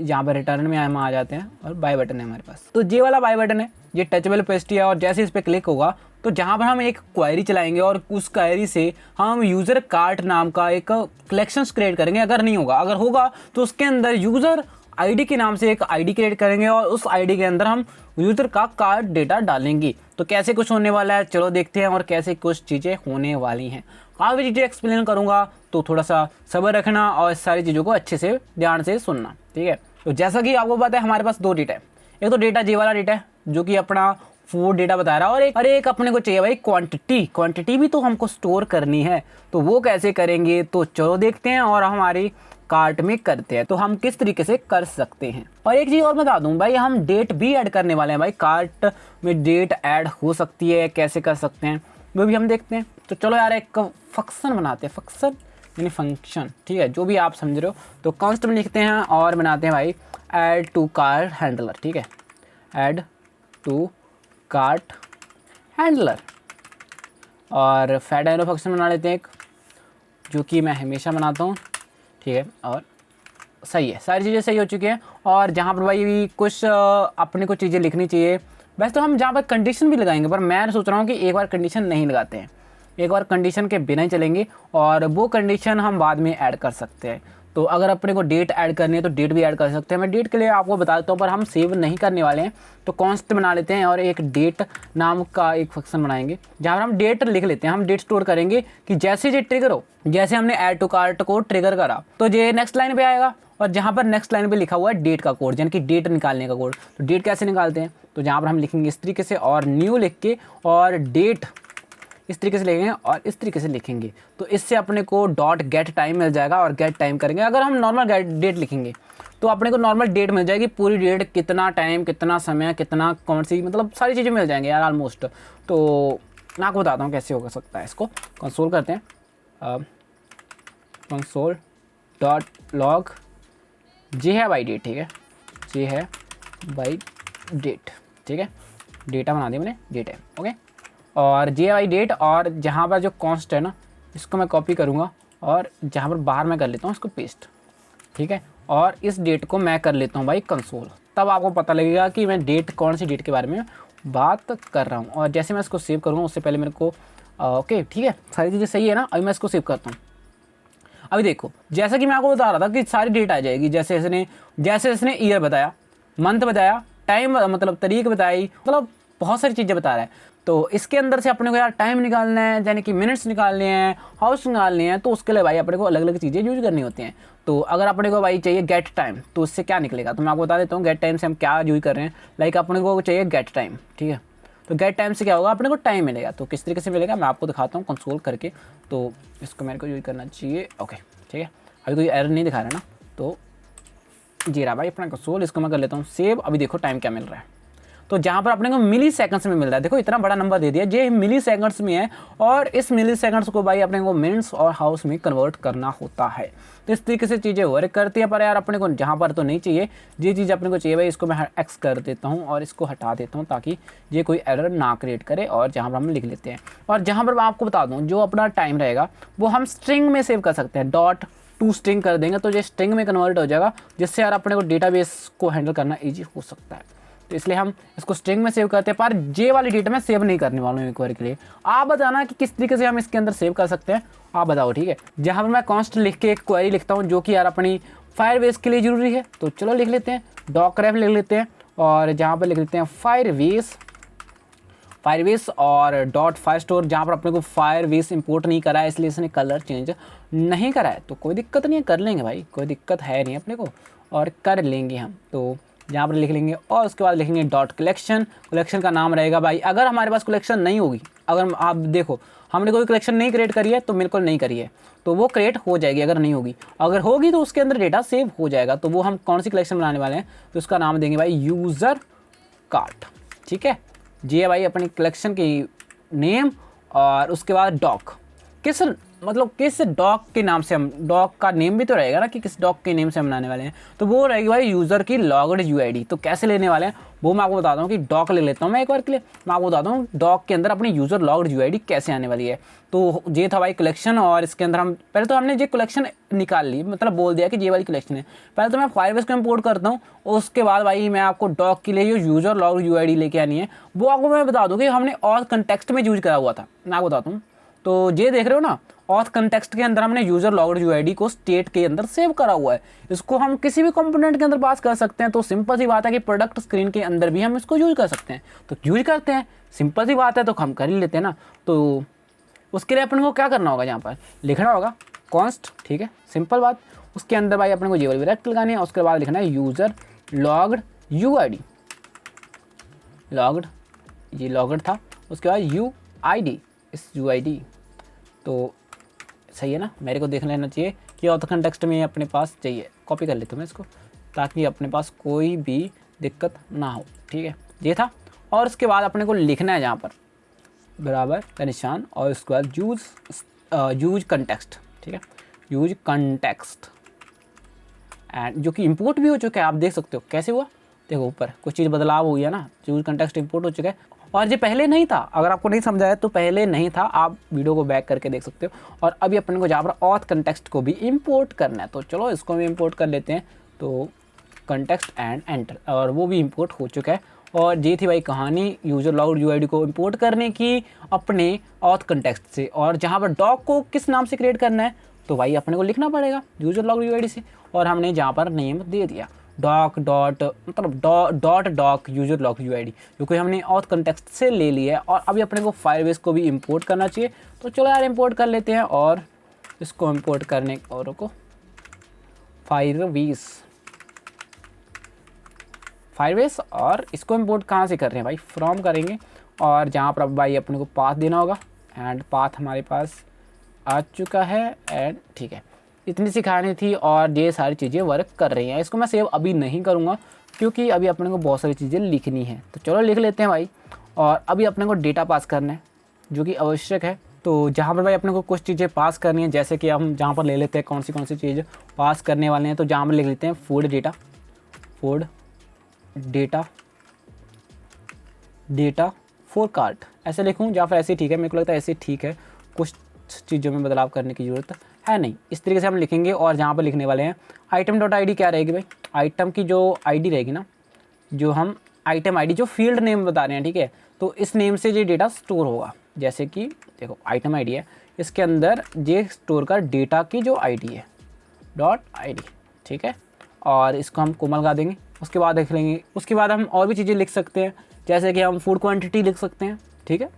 यहाँ पर रिटर्न में हम आ जाते हैं और बाय बटन है हमारे पास। तो ये वाला बाय बटन है, ये टचेबल पेस्ट्री है और जैसे इस पर क्लिक होगा तो जहाँ पर हम एक क्वेरी चलाएंगे और उस क्वेरी से हम यूज़र कार्ट नाम का एक कलेक्शंस क्रिएट करेंगे। अगर नहीं होगा, अगर होगा तो उसके अंदर यूज़र आईडी के नाम से एक आईडी क्रिएट करेंगे और उस आईडी के अंदर हम यूज़र का कार्ड डेटा डालेंगे। तो कैसे कुछ होने वाला है चलो देखते हैं और कैसे कुछ चीज़ें होने वाली हैं। काफ़ी चीज़ें एक्सप्लेन करूँगा तो थोड़ा सा सब्र रखना और इस सारी चीज़ों को अच्छे से ध्यान से सुनना, ठीक है। तो जैसा कि आपको पता है हमारे पास दो डेटा है, एक तो डेटा जे वाला डेटा है जो कि अपना फूड डेटा बता रहा है और एक अपने को चाहिए भाई क्वांटिटी भी तो हमको स्टोर करनी है। तो वो कैसे करेंगे तो चलो देखते हैं और हमारी कार्ट में करते हैं। तो हम किस तरीके से कर सकते हैं। और एक चीज़ और बता दूं भाई, हम डेट भी ऐड करने वाले हैं भाई। कार्ट में डेट ऐड हो सकती है, कैसे कर सकते हैं वो भी हम देखते हैं। तो चलो यार एक फंक्शन बनाते हैं, फंक्शन यानी फंक्शन, ठीक है, जो भी आप समझ रहे हो। तो कॉन्स्ट में लिखते हैं और बनाते हैं भाई ऐड टू कार्ट हैंडलर, ठीक है, ऐड टू कार्ट हैंडलर। और फैड एरो फंक्शन बना लेते हैं एक, जो कि मैं हमेशा बनाता हूँ, ठीक है। और सही है, सारी चीज़ें सही हो चुकी हैं। और जहाँ पर भाई कुछ अपने को चीज़ें लिखनी चाहिए, वैसे तो हम जहाँ पर कंडीशन भी लगाएंगे, पर मैं सोच रहा हूँ कि एक बार कंडीशन नहीं लगाते हैं, एक बार कंडीशन के बिना ही चलेंगे और वो कंडीशन हम बाद में ऐड कर सकते हैं। तो अगर अपने को डेट ऐड करनी है तो डेट भी ऐड कर सकते हैं। मैं डेट के लिए आपको बता देता हूँ, पर हम सेव नहीं करने वाले हैं। तो कॉन्स्ट बना लेते हैं और एक डेट नाम का एक फंक्शन बनाएंगे जहाँ पर हम डेट लिख लेते हैं। हम डेट स्टोर करेंगे कि जैसे ये ट्रिगर हो, जैसे हमने ऐड टू कार्ट को ट्रिगर करा तो ये नेक्स्ट लाइन पे आएगा और जहाँ पर नेक्स्ट लाइन पे लिखा हुआ है डेट का कोड, यानी कि डेट निकालने का कोड। तो डेट कैसे निकालते हैं, तो जहाँ पर हम लिखेंगे इस तरीके से और न्यू लिख के और डेट इस तरीके से लिखेंगे और इस तरीके से लिखेंगे। तो इससे अपने को डॉट गेट टाइम मिल जाएगा और गेट टाइम करेंगे। अगर हम नॉर्मल डेट लिखेंगे तो अपने को नॉर्मल डेट मिल जाएगी, पूरी डेट, कितना टाइम, कितना समय, कितना कौन सी, मतलब सारी चीज़ें मिल जाएंगी यार ऑलमोस्ट। तो मैं आपको बताता हूँ कैसे हो सकता है। इसको कंसोल करते हैं, कंसोल डॉट लॉग जे है बाई डेट, ठीक है, जे है बाई डेट, ठीक है, डेटा बना दिया मैंने, डेट है, ओके। और जे बाई डेट और जहाँ पर जो कॉन्स्ट है ना, इसको मैं कॉपी करूँगा और जहाँ पर बाहर मैं कर लेता हूँ इसको पेस्ट, ठीक है। और इस डेट को मैं कर लेता हूँ भाई कंसोल, तब आपको पता लगेगा कि मैं डेट, कौन सी डेट के बारे में बात कर रहा हूँ। और जैसे मैं इसको सेव करूँगा उससे पहले मेरे को ओके, ठीक है, सारी चीज़ें सही है ना। अभी मैं इसको सेव करता हूँ। अभी देखो, जैसा कि मैं आपको बता रहा था कि सारी डेट आ जाएगी, जैसे इसने ईयर बताया, मंथ बताया, टाइम मतलब तारीख बताई, मतलब बहुत सारी चीज़ें बता रहा है। तो इसके अंदर से अपने को यार टाइम निकालना है, यानी कि मिनट्स निकालने हैं, हाउस निकालने हैं, तो उसके लिए भाई अपने को अलग अलग चीज़ें यूज करनी होती हैं। तो अगर अपने को भाई चाहिए गेट टाइम, तो उससे क्या निकलेगा, तो मैं आपको बता देता हूँ गेट टाइम से हम क्या यूज कर रहे हैं। लाइक अपने को चाहिए गेट टाइम, ठीक है, तो गेट टाइम से क्या होगा, अपने को टाइम मिलेगा। तो किस तरीके से मिलेगा मैं आपको दिखाता हूँ कंसोल करके। तो इसको मेरे को यूज करना चाहिए, ओके, ठीक है। अभी कोई एरर नहीं दिखा रहा है ना, तो जी रहा भाई अपना कंसोल। इसको मैं कर लेता हूँ सेव। अभी देखो टाइम क्या मिल रहा है। तो जहाँ पर अपने को मिली सेकंड्स में मिल रहा है। देखो इतना बड़ा नंबर दे दिया, ये मिली सेकंड्स में है और इस मिली सेकंड्स को भाई अपने को मिनट्स और हाउस में कन्वर्ट करना होता है। तो इस तरीके से चीज़ें वर्क करती है। पर यार अपने को जहाँ पर तो नहीं चाहिए, ये चीज़ अपने को चाहिए भाई, इसको मैं एक्स कर देता हूँ और इसको हटा देता हूँ ताकि ये कोई एरर ना क्रिएट करे। और जहाँ पर हम लिख लेते हैं, और जहाँ पर मैं आपको बता दूँ जो अपना टाइम रहेगा वो हम स्ट्रिंग में सेव कर सकते हैं, डॉट टू स्ट्रिंग कर देंगे तो ये स्ट्रिंग में कन्वर्ट हो जाएगा, जिससे यार अपने को डेटाबेस को हैंडल करना ईजी हो सकता है। तो इसलिए हम इसको स्ट्रिंग में सेव करते हैं। पर जे वाली डेटा मैं सेव नहीं करने वाला हूँ एक बार के लिए। आप बताना कि किस तरीके से हम इसके अंदर सेव कर सकते हैं, आप बताओ, ठीक है। जहाँ पर मैं कॉन्स्ट लिख के एक क्वेरी लिखता हूँ जो कि यार अपनी फायरबेस के लिए ज़रूरी है, तो चलो लिख लेते हैं, डॉकरेफ लिख लेते हैं और जहाँ पर लिख लेते हैं फायरबेस और डॉट फायर स्टोर। जहाँ पर अपने को फायरबेस इंपोर्ट नहीं करा है इसलिए इसने कलर चेंज नहीं करा है, तो कोई दिक्कत नहीं है, कर लेंगे भाई, कोई दिक्कत है नहीं अपने को और कर लेंगे हम। तो जहाँ पर लिख लेंगे और उसके बाद लिखेंगे डॉट कलेक्शन। कलेक्शन का नाम रहेगा भाई, अगर हमारे पास कलेक्शन नहीं होगी, अगर आप देखो हमने कोई कलेक्शन नहीं क्रिएट करी है तो मेरे को नहीं करी है तो वो क्रिएट हो जाएगी, अगर नहीं होगी, अगर होगी तो उसके अंदर डेटा सेव हो जाएगा। तो वो हम कौन सी कलेक्शन बनाने वाले हैं, तो उसका नाम देंगे भाई यूज़र कार्ट, ठीक है। जी है भाई अपनी कलेक्शन की नेम और उसके बाद डॉक, किस डॉग के नाम से हम, डॉग का नेम भी तो रहेगा ना कि किस डॉग के नेम से हम बनाने वाले हैं, तो वो रहेगी भाई यूज़र की लॉग्ड यूआईडी। तो कैसे लेने वाले हैं वो मैं आपको बताता हूँ कि डॉग ले लेता हूँ मैं एक बार के लिए, मैं आपको बताता हूँ डॉग के अंदर अपनी यूज़र लॉग्ड यूआईडी कैसे आने वाली है। तो ये था भाई कलेक्शन और इसके अंदर हम पहले तो हमने ये कलेक्शन निकाल ली, मतलब बोल दिया कि ये वाली कलेक्शन है। पहले तो मैं फायरबेस को इंपोर्ट करता हूँ, उसके बाद भाई मैं आपको डॉग के लिए जो यूज़र लॉग्ड यूआईडी लेके आनी है वो आपको मैं बता दूँ कि हमने और कंटेक्स्ट में यूज करा हुआ था, मैं आपको बताता हूँ। तो ये देख रहे हो ना, ऑथ कंटेक्स्ट के अंदर हमने यूजर लॉग्ड यूआईडी को स्टेट के अंदर सेव करा हुआ है। इसको हम किसी भी कंपोनेंट के अंदर पास कर सकते हैं। तो सिंपल सी बात है कि प्रोडक्ट स्क्रीन के अंदर भी हम इसको यूज कर सकते हैं, तो यूज करते हैं, सिंपल सी बात है, तो हम कर ही लेते हैं ना। तो उसके लिए अपन को क्या करना होगा, यहाँ पर लिखना होगा कॉन्स्ट, ठीक है, सिंपल बात। उसके अंदर भाई अपने को ये वाली ब्रैकेट लगानी है, उसके बाद लिखना है यूजर लॉग्ड यूआईडी, लॉग्ड, ये लॉग्ड था, उसके बाद यूआईडी, इस यूआईडी, तो सही है ना, मेरे को देख लेना चाहिए कि ऑथ कंटेक्स्ट में अपने पास चाहिए। कॉपी कर लेता हूँ मैं इसको ताकि अपने पास कोई भी दिक्कत ना हो, ठीक है, ये था। और उसके बाद अपने को लिखना है यहाँ पर बराबर का निशान और उसके बाद यूज कंटेक्स्ट, ठीक है, यूज कंटेक्स्ट एंड जो कि इंपोर्ट भी हो चुका है, आप देख सकते हो कैसे हुआ, देखो ऊपर कुछ चीज़ बदलाव हुई है ना, यूज कंटेक्स्ट इंपोर्ट हो चुका है। और ये पहले नहीं था, अगर आपको नहीं समझा है तो पहले नहीं था, आप वीडियो को बैक करके देख सकते हो। और अभी अपन को जहाँ पर ऑथ कंटेक्स्ट को भी इंपोर्ट करना है, तो चलो इसको भी इंपोर्ट कर लेते हैं। तो कंटेक्स्ट एंड एंटर, और वो भी इंपोर्ट हो चुका है। और ये थी भाई कहानी यूजर लॉग्ड यूआईडी को इंपोर्ट करने की अपने ऑथ कंटेक्स्ट से। और जहाँ पर डॉग को किस नाम से क्रिएट करना है तो भाई अपने को लिखना पड़ेगा यूजर लॉग्ड यूआईडी से, और हमने जहाँ पर नेम दे दिया डॉक डॉट, मतलब dot doc user logged UID, क्योंकि हमने ऑथ कंटेक्स्ट से ले लिया है। और अभी अपने को फायरबेस को भी इंपोर्ट करना चाहिए, तो चलो यार इंपोर्ट कर लेते हैं। और इसको इंपोर्ट करने और को फायरबेस और इसको इंपोर्ट कहाँ से कर रहे हैं भाई, फ्रॉम करेंगे। और जहाँ पर भाई अपने को पाथ देना होगा, एंड पाथ हमारे पास आ चुका है, एंड ठीक है, इतनी सी कहानी थी और ये सारी चीज़ें वर्क कर रही हैं। इसको मैं सेव अभी नहीं करूँगा क्योंकि अभी अपने को बहुत सारी चीज़ें लिखनी है, तो चलो लिख लेते हैं भाई। और अभी अपने को डेटा पास करना है जो कि आवश्यक है। तो जहाँ पर भाई अपने को कुछ चीज़ें पास करनी है, जैसे कि हम जहाँ पर ले लेते हैं कौन सी चीज़ पास करने वाले हैं, तो जहाँ पर लिख लेते हैं फूड डेटा फॉर कार्ट, ऐसे लिखूँ या फिर ऐसे ठीक है, मेरे को लगता है ऐसे ठीक है, कुछ चीज़ों में बदलाव करने की ज़रूरत है नहीं, इस तरीके से हम लिखेंगे। और जहाँ पर लिखने वाले हैं आइटम डॉट आईडी, क्या रहेगी भाई, आइटम की जो आईडी रहेगी ना, जो हम आइटम आईडी जो फील्ड नेम बता रहे हैं, ठीक है, तो इस नेम से ये डेटा स्टोर होगा। जैसे कि देखो आइटम आईडी है, इसके अंदर ये स्टोर का डेटा की जो आईडी है डॉट आईडी, ठीक है, और इसको हम कोमल लगा देंगे। उसके बाद देख लेंगे, उसके बाद हम और भी चीज़ें लिख सकते हैं, जैसे कि हम फूड क्वान्टिटी लिख सकते हैं, ठीक है,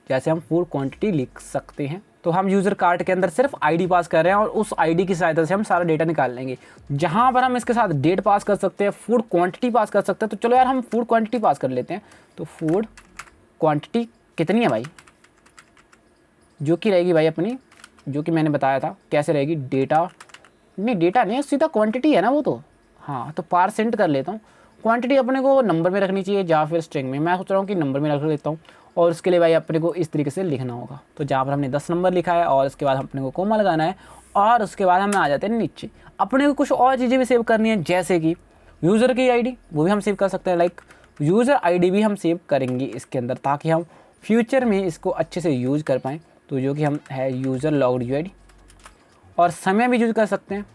जैसे हम फूड क्वांटिटी लिख सकते हैं। तो हम यूज़र कार्ट के अंदर सिर्फ आईडी पास कर रहे हैं और उस आईडी की सहायता से हम सारा डेटा निकाल लेंगे। जहां पर हम इसके साथ डेट पास कर सकते हैं, फूड क्वांटिटी पास कर सकते हैं, तो चलो यार हम फूड क्वांटिटी पास कर लेते हैं। तो फूड क्वांटिटी कितनी है भाई, जो कि रहेगी भाई अपनी, जो कि मैंने बताया था कैसे रहेगी, डेटा नहीं सीधा क्वांटिटी है ना वो तो, हाँ, तो परसेंट कर लेता हूँ। क्वांटिटी अपने को नंबर में रखनी चाहिए या फिर स्ट्रिंग में। मैं सोच रहा हूँ कि नंबर में रख लेता हूँ। और उसके लिए भाई अपने को इस तरीके से लिखना होगा। तो जहाँ पर हमने 10 नंबर लिखा है और उसके बाद अपने को कोमा लगाना है और उसके बाद हमें आ जाते हैं नीचे। अपने को कुछ और चीज़ें भी सेव करनी है, जैसे कि यूज़र की आईडी, वो भी हम सेव कर सकते हैं। लाइक यूज़र आईडी भी हम सेव करेंगे इसके अंदर, ताकि हम फ्यूचर में इसको अच्छे से यूज़ कर पाएँ। तो जो कि हम है यूज़र लॉग्ड यूआईडी, और समय भी यूज़ कर सकते हैं।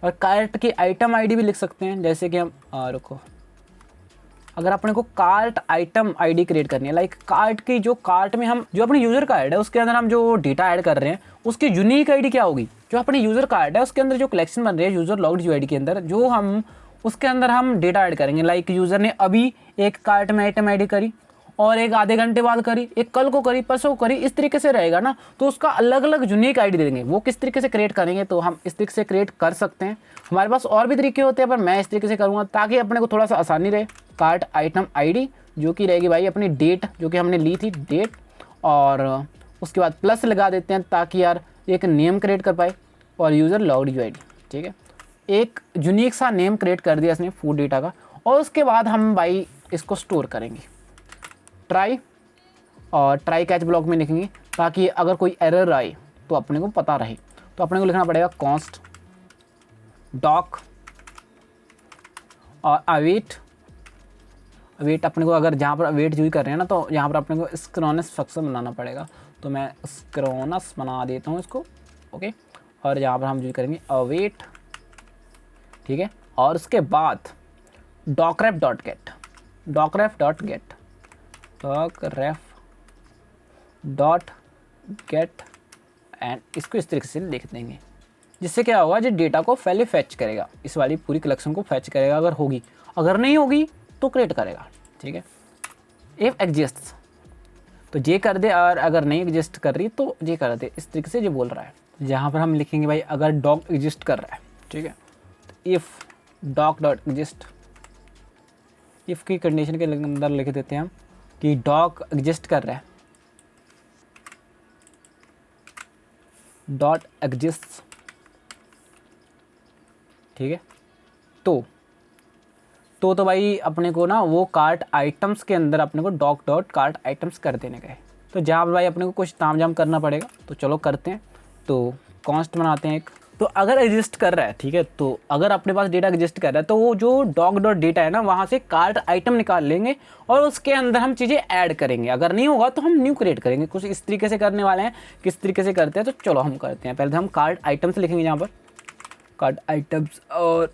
और कार्ट की आइटम आईडी भी लिख सकते हैं, जैसे कि हम रुको, अगर अपने को कार्ट आइटम आईडी क्रिएट करनी है, लाइक कार्ट की जो कार्ट में हम जो अपने यूज़र कार्ड है उसके अंदर हम जो डेटा ऐड कर रहे हैं उसकी यूनिक आईडी क्या होगी। जो अपने यूज़र कार्ड है उसके अंदर जो कलेक्शन बन रही है यूज़र लॉग्ड यूआईडी के अंदर, जो हम उसके अंदर हम डेटा ऐड करेंगे। लाइक यूज़र ने अभी एक कार्ट में आइटम आईडी करी और एक आधे घंटे बाद करी, एक कल को करी, परसों करी, इस तरीके से रहेगा ना। तो उसका अलग अलग यूनिक आईडी दे देंगे। वो किस तरीके से क्रिएट करेंगे, तो हम इस तरीके से क्रिएट कर सकते हैं। हमारे पास और भी तरीके होते हैं, पर मैं इस तरीके से करूँगा ताकि अपने को थोड़ा सा आसानी रहे। कार्ट आइटम आईडी जो कि रहेगी भाई अपनी डेट, जो कि हमने ली थी डेट, और उसके बाद प्लस लगा देते हैं ताकि यार एक नेम क्रिएट कर पाए, और यूज़र लॉग्ड यूआईडी। ठीक है, एक यूनिक सा नेम क्रिएट कर दिया इसने फूड डेटा का। और उसके बाद हम भाई इसको स्टोर करेंगे ट्राई, और ट्राई कैच ब्लॉक में लिखेंगे ताकि अगर कोई एरर आए तो अपने को पता रहे। तो अपने को लिखना पड़ेगा कॉन्स्ट डॉक और अवेट। अवेट अपने को अगर जहाँ पर अवेट यूज कर रहे हैं ना, तो यहाँ पर अपने को स्क्रोनस फंक्शन बनाना पड़ेगा। तो मैं स्क्रोनस बना देता हूँ इसको, ओके। और यहाँ पर हम यूज करेंगे अवेट, ठीक है। और उसके बाद docref dot get, docref dot get, docref dot get, and इसको इस तरीके से लिख देंगे, जिससे क्या होगा, जो डेटा को पहले फैच करेगा, इस वाली पूरी कलेक्शन को फैच करेगा अगर होगी, अगर नहीं होगी तो क्रिएट करेगा। ठीक है, इफ एग्जिस्ट तो ये कर दे, और अगर नहीं एग्जिस्ट कर रही तो ये कर दे। इस तरीके से ये बोल रहा है। जहाँ पर हम लिखेंगे भाई अगर डॉक एग्जिस्ट कर रहा है, ठीक है, तो if doc dot exist, if की कंडीशन के अंदर लिख देते हैं हम कि डॉक एग्जिस्ट कर रहा है, डॉट एग्जिस्ट, ठीक है। तो भाई अपने को ना वो कार्ट आइटम्स के अंदर अपने को डॉक डॉट कार्ट आइटम्स कर देने का है। तो जहाँ भाई अपने को कुछ तामझाम करना पड़ेगा, तो चलो करते हैं। तो कॉन्स्ट बनाते हैं एक। तो अगर एग्जिस्ट कर रहा है, ठीक है, तो अगर अपने पास डेटा एग्जिस्ट कर रहा है तो वो जो डॉक डॉट डेटा है ना, वहाँ से कार्ट आइटम निकाल लेंगे और उसके अंदर हम चीज़ें ऐड करेंगे। अगर नहीं होगा तो हम न्यू क्रिएट करेंगे। कुछ इस तरीके से करने वाले हैं। किस तरीके से करते हैं, तो चलो हम करते हैं। पहले तो हम कार्ट आइटम्स लिखेंगे, यहाँ पर कार्ट आइटम्स, और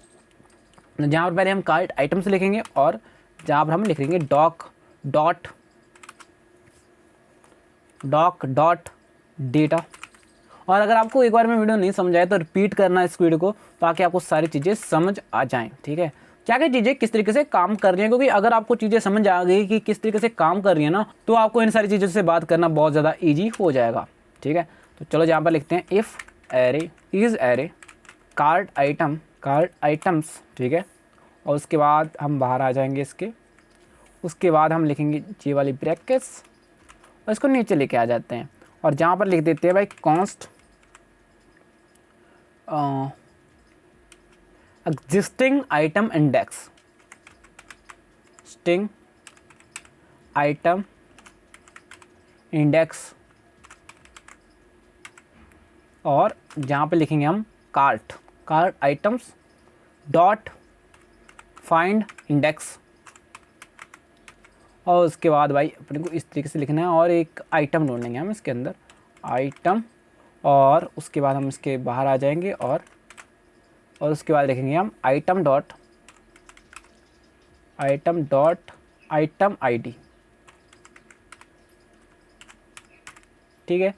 जहाँ पर पहले हम कार्ट आइटम्स लिखेंगे और जहाँ पर हम लिखेंगे डॉक डॉट डेटा। और अगर आपको एक बार में वीडियो नहीं समझ आए तो रिपीट करना इस वीडियो को, ताकि आपको सारी चीज़ें समझ आ जाएं। ठीक है, क्या क्या चीज़ें किस तरीके से काम कर रही हैं, क्योंकि अगर आपको चीज़ें समझ आ गई कि किस तरीके से काम कर रही है ना, तो आपको इन सारी चीज़ों से बात करना बहुत ज़्यादा ईजी हो जाएगा। ठीक है, तो चलो यहाँ पर लिखते हैं if array is array cart items, ठीक है। और उसके बाद हम बाहर आ जाएंगे इसके। उसके बाद हम लिखेंगे ये वाली ब्रैकेट्स और इसको नीचे लेके आ जाते हैं, और जहाँ पर लिख देते हैं भाई const existing item index, sting item index, और जहाँ पे लिखेंगे हम cart items dot find index. और उसके बाद भाई अपने को इस तरीके से लिखना है, और एक आइटम ढूंढेंगे हम इसके अंदर आइटम, और उसके बाद हम इसके बाहर आ जाएंगे, और उसके बाद लिखेंगे हम आइटम डॉट आइटम आईडी। ठीक है,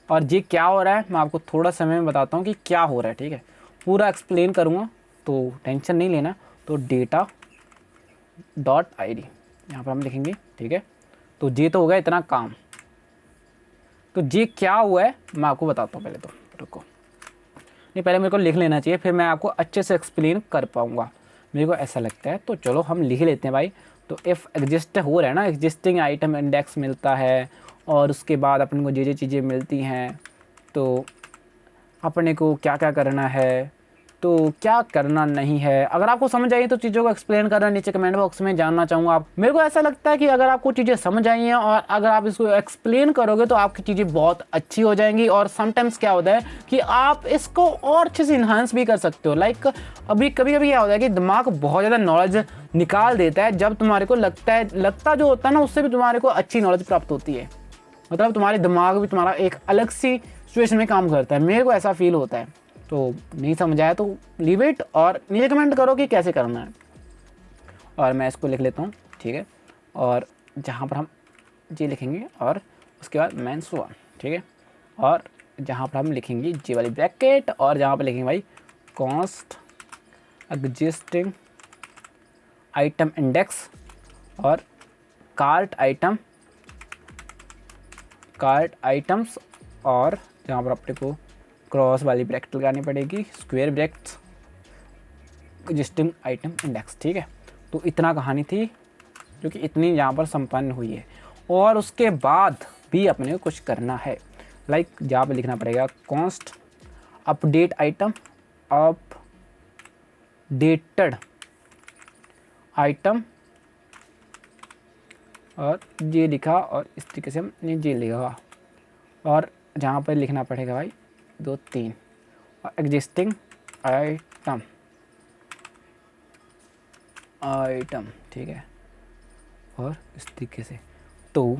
और ये क्या हो रहा है मैं आपको थोड़ा समय में बताता हूँ कि क्या हो रहा है। ठीक है, पूरा एक्सप्लेन करूँगा तो टेंशन नहीं लेना। तो डेटा डॉट आईडी यहाँ पर हम लिखेंगे। ठीक है, तो ये तो हो गया इतना काम। तो ये क्या हुआ है मैं आपको बताता हूँ। पहले तो रुको, नहीं पहले मेरे को लिख लेना चाहिए, फिर मैं आपको अच्छे से एक्सप्लेन कर पाऊँगा, मेरे को ऐसा लगता है। तो चलो हम लिख लेते हैं भाई। तो इफ़ एग्जिस्ट हो रहा है ना, एग्जिस्टिंग आइटम इंडेक्स मिलता है, और उसके बाद अपने को ये चीज़ें मिलती हैं, तो अपने को क्या क्या करना है, तो क्या करना नहीं है। अगर आपको समझ आई तो चीज़ों को एक्सप्लेन करना नीचे कमेंट बॉक्स में जानना चाहूँगा आप। मेरे को ऐसा लगता है कि अगर आपको चीज़ें समझ आई हैं और अगर आप इसको एक्सप्लेन करोगे तो आपकी चीज़ें बहुत अच्छी हो जाएंगी। और समटाइम्स क्या होता है कि आप इसको और अच्छे से इन्हांस भी कर सकते हो। लाइक अभी कभी कभी क्या होता है कि दिमाग बहुत ज़्यादा नॉलेज निकाल देता है जब तुम्हारे को लगता जो होता है ना उससे भी तुम्हारे को अच्छी नॉलेज प्राप्त होती है। मतलब तुम्हारे दिमाग भी तुम्हारा एक अलग सी सिचुएशन में काम करता है। मेरे को ऐसा फील होता है। तो नहीं समझ आया तो लीव इट और नीचे कमेंट करो कि कैसे करना है। और मैं इसको लिख लेता हूँ, ठीक है। और जहाँ पर हम जी लिखेंगे और उसके बाद मेंस वन, ठीक है। और जहाँ पर हम लिखेंगे जी वाली ब्रैकेट और जहाँ पर लिखेंगे भाई कॉस्ट एग्जिस्टिंग आइटम इंडेक्स और कार्ट आइटम्स और जहाँ पर अपने को क्रॉस वाली ब्रैकेट लगानी पड़ेगी, square brackets existing item index, ठीक है। तो इतना कहानी थी जो कि इतनी यहाँ पर संपन्न हुई है। और उसके बाद भी अपने को कुछ करना है। लाइक जहाँ पर लिखना पड़ेगा cost update item updated item और ये लिखा और इस तरीके से हमने ये लिखा। और जहाँ पर लिखना पड़ेगा भाई 2 3 और एग्जिस्टिंग आइटम, ठीक है। और इस तरीके से तो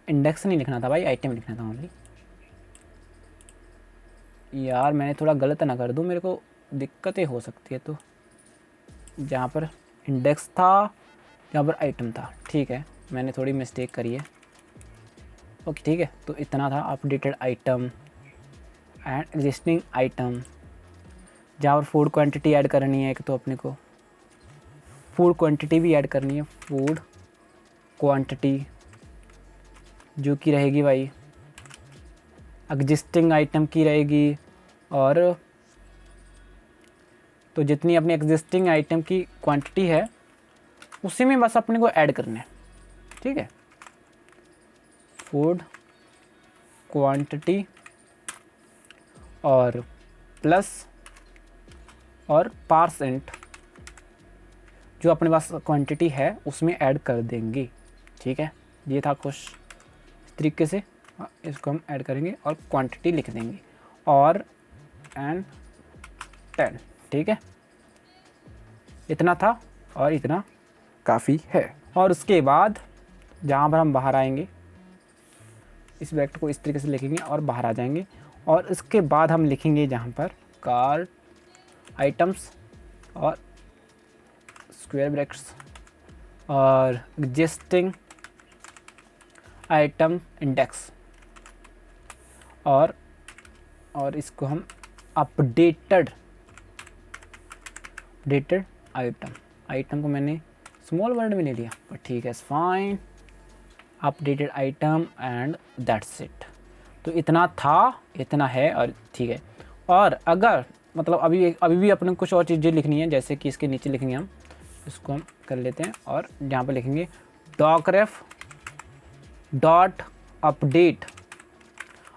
इंडेक्स नहीं लिखना था भाई, आइटम लिखना था ओनली। यार मैंने थोड़ा गलत ना कर दूँ, मेरे को दिक्कतें हो सकती है। तो जहाँ पर इंडेक्स था जहाँ पर आइटम था, ठीक है। मैंने थोड़ी मिस्टेक करी है, ओके ठीक है। तो इतना था updated item and existing item. जहाँ पर फूड क्वांटिटी ऐड करनी है एक, तो अपने को फूड क्वांटिटी भी ऐड करनी है। फूड क्वांटिटी जो कि रहेगी भाई एग्जिस्टिंग आइटम की रहेगी। और तो जितनी अपनी एग्जिस्टिंग आइटम की क्वांटिटी है उसी में बस अपने को ऐड करना है, ठीक है। फूड क्वांटिटी और प्लस और परसेंट जो अपने पास क्वांटिटी है उसमें ऐड कर देंगे, ठीक है। ये था कुछ इस तरीके से, इसको हम ऐड करेंगे और क्वांटिटी लिख देंगे और एंड 10, ठीक है। इतना था और इतना काफ़ी है। और उसके बाद जहाँ पर हम बाहर आएंगे इस ब्रैकेट को इस तरीके से लिखेंगे और बाहर आ जाएंगे। और इसके बाद हम लिखेंगे जहाँ पर कार्ट आइटम्स और स्क्वायर ब्रैकेट्स और एग्जिस्टिंग आइटम इंडेक्स और इसको हम अपडेटेड आइटम को मैंने स्मॉल वर्ड में ले लिया पर ठीक है, fine. Updated item and that's it. तो इतना था, इतना है और ठीक है। और अगर मतलब अभी भी अपने कुछ और चीज़ें लिखनी है, जैसे कि इसके नीचे लिखेंगे हम, इसको हम कर लेते हैं और यहाँ पर लिखेंगे docref डॉट अपडेट।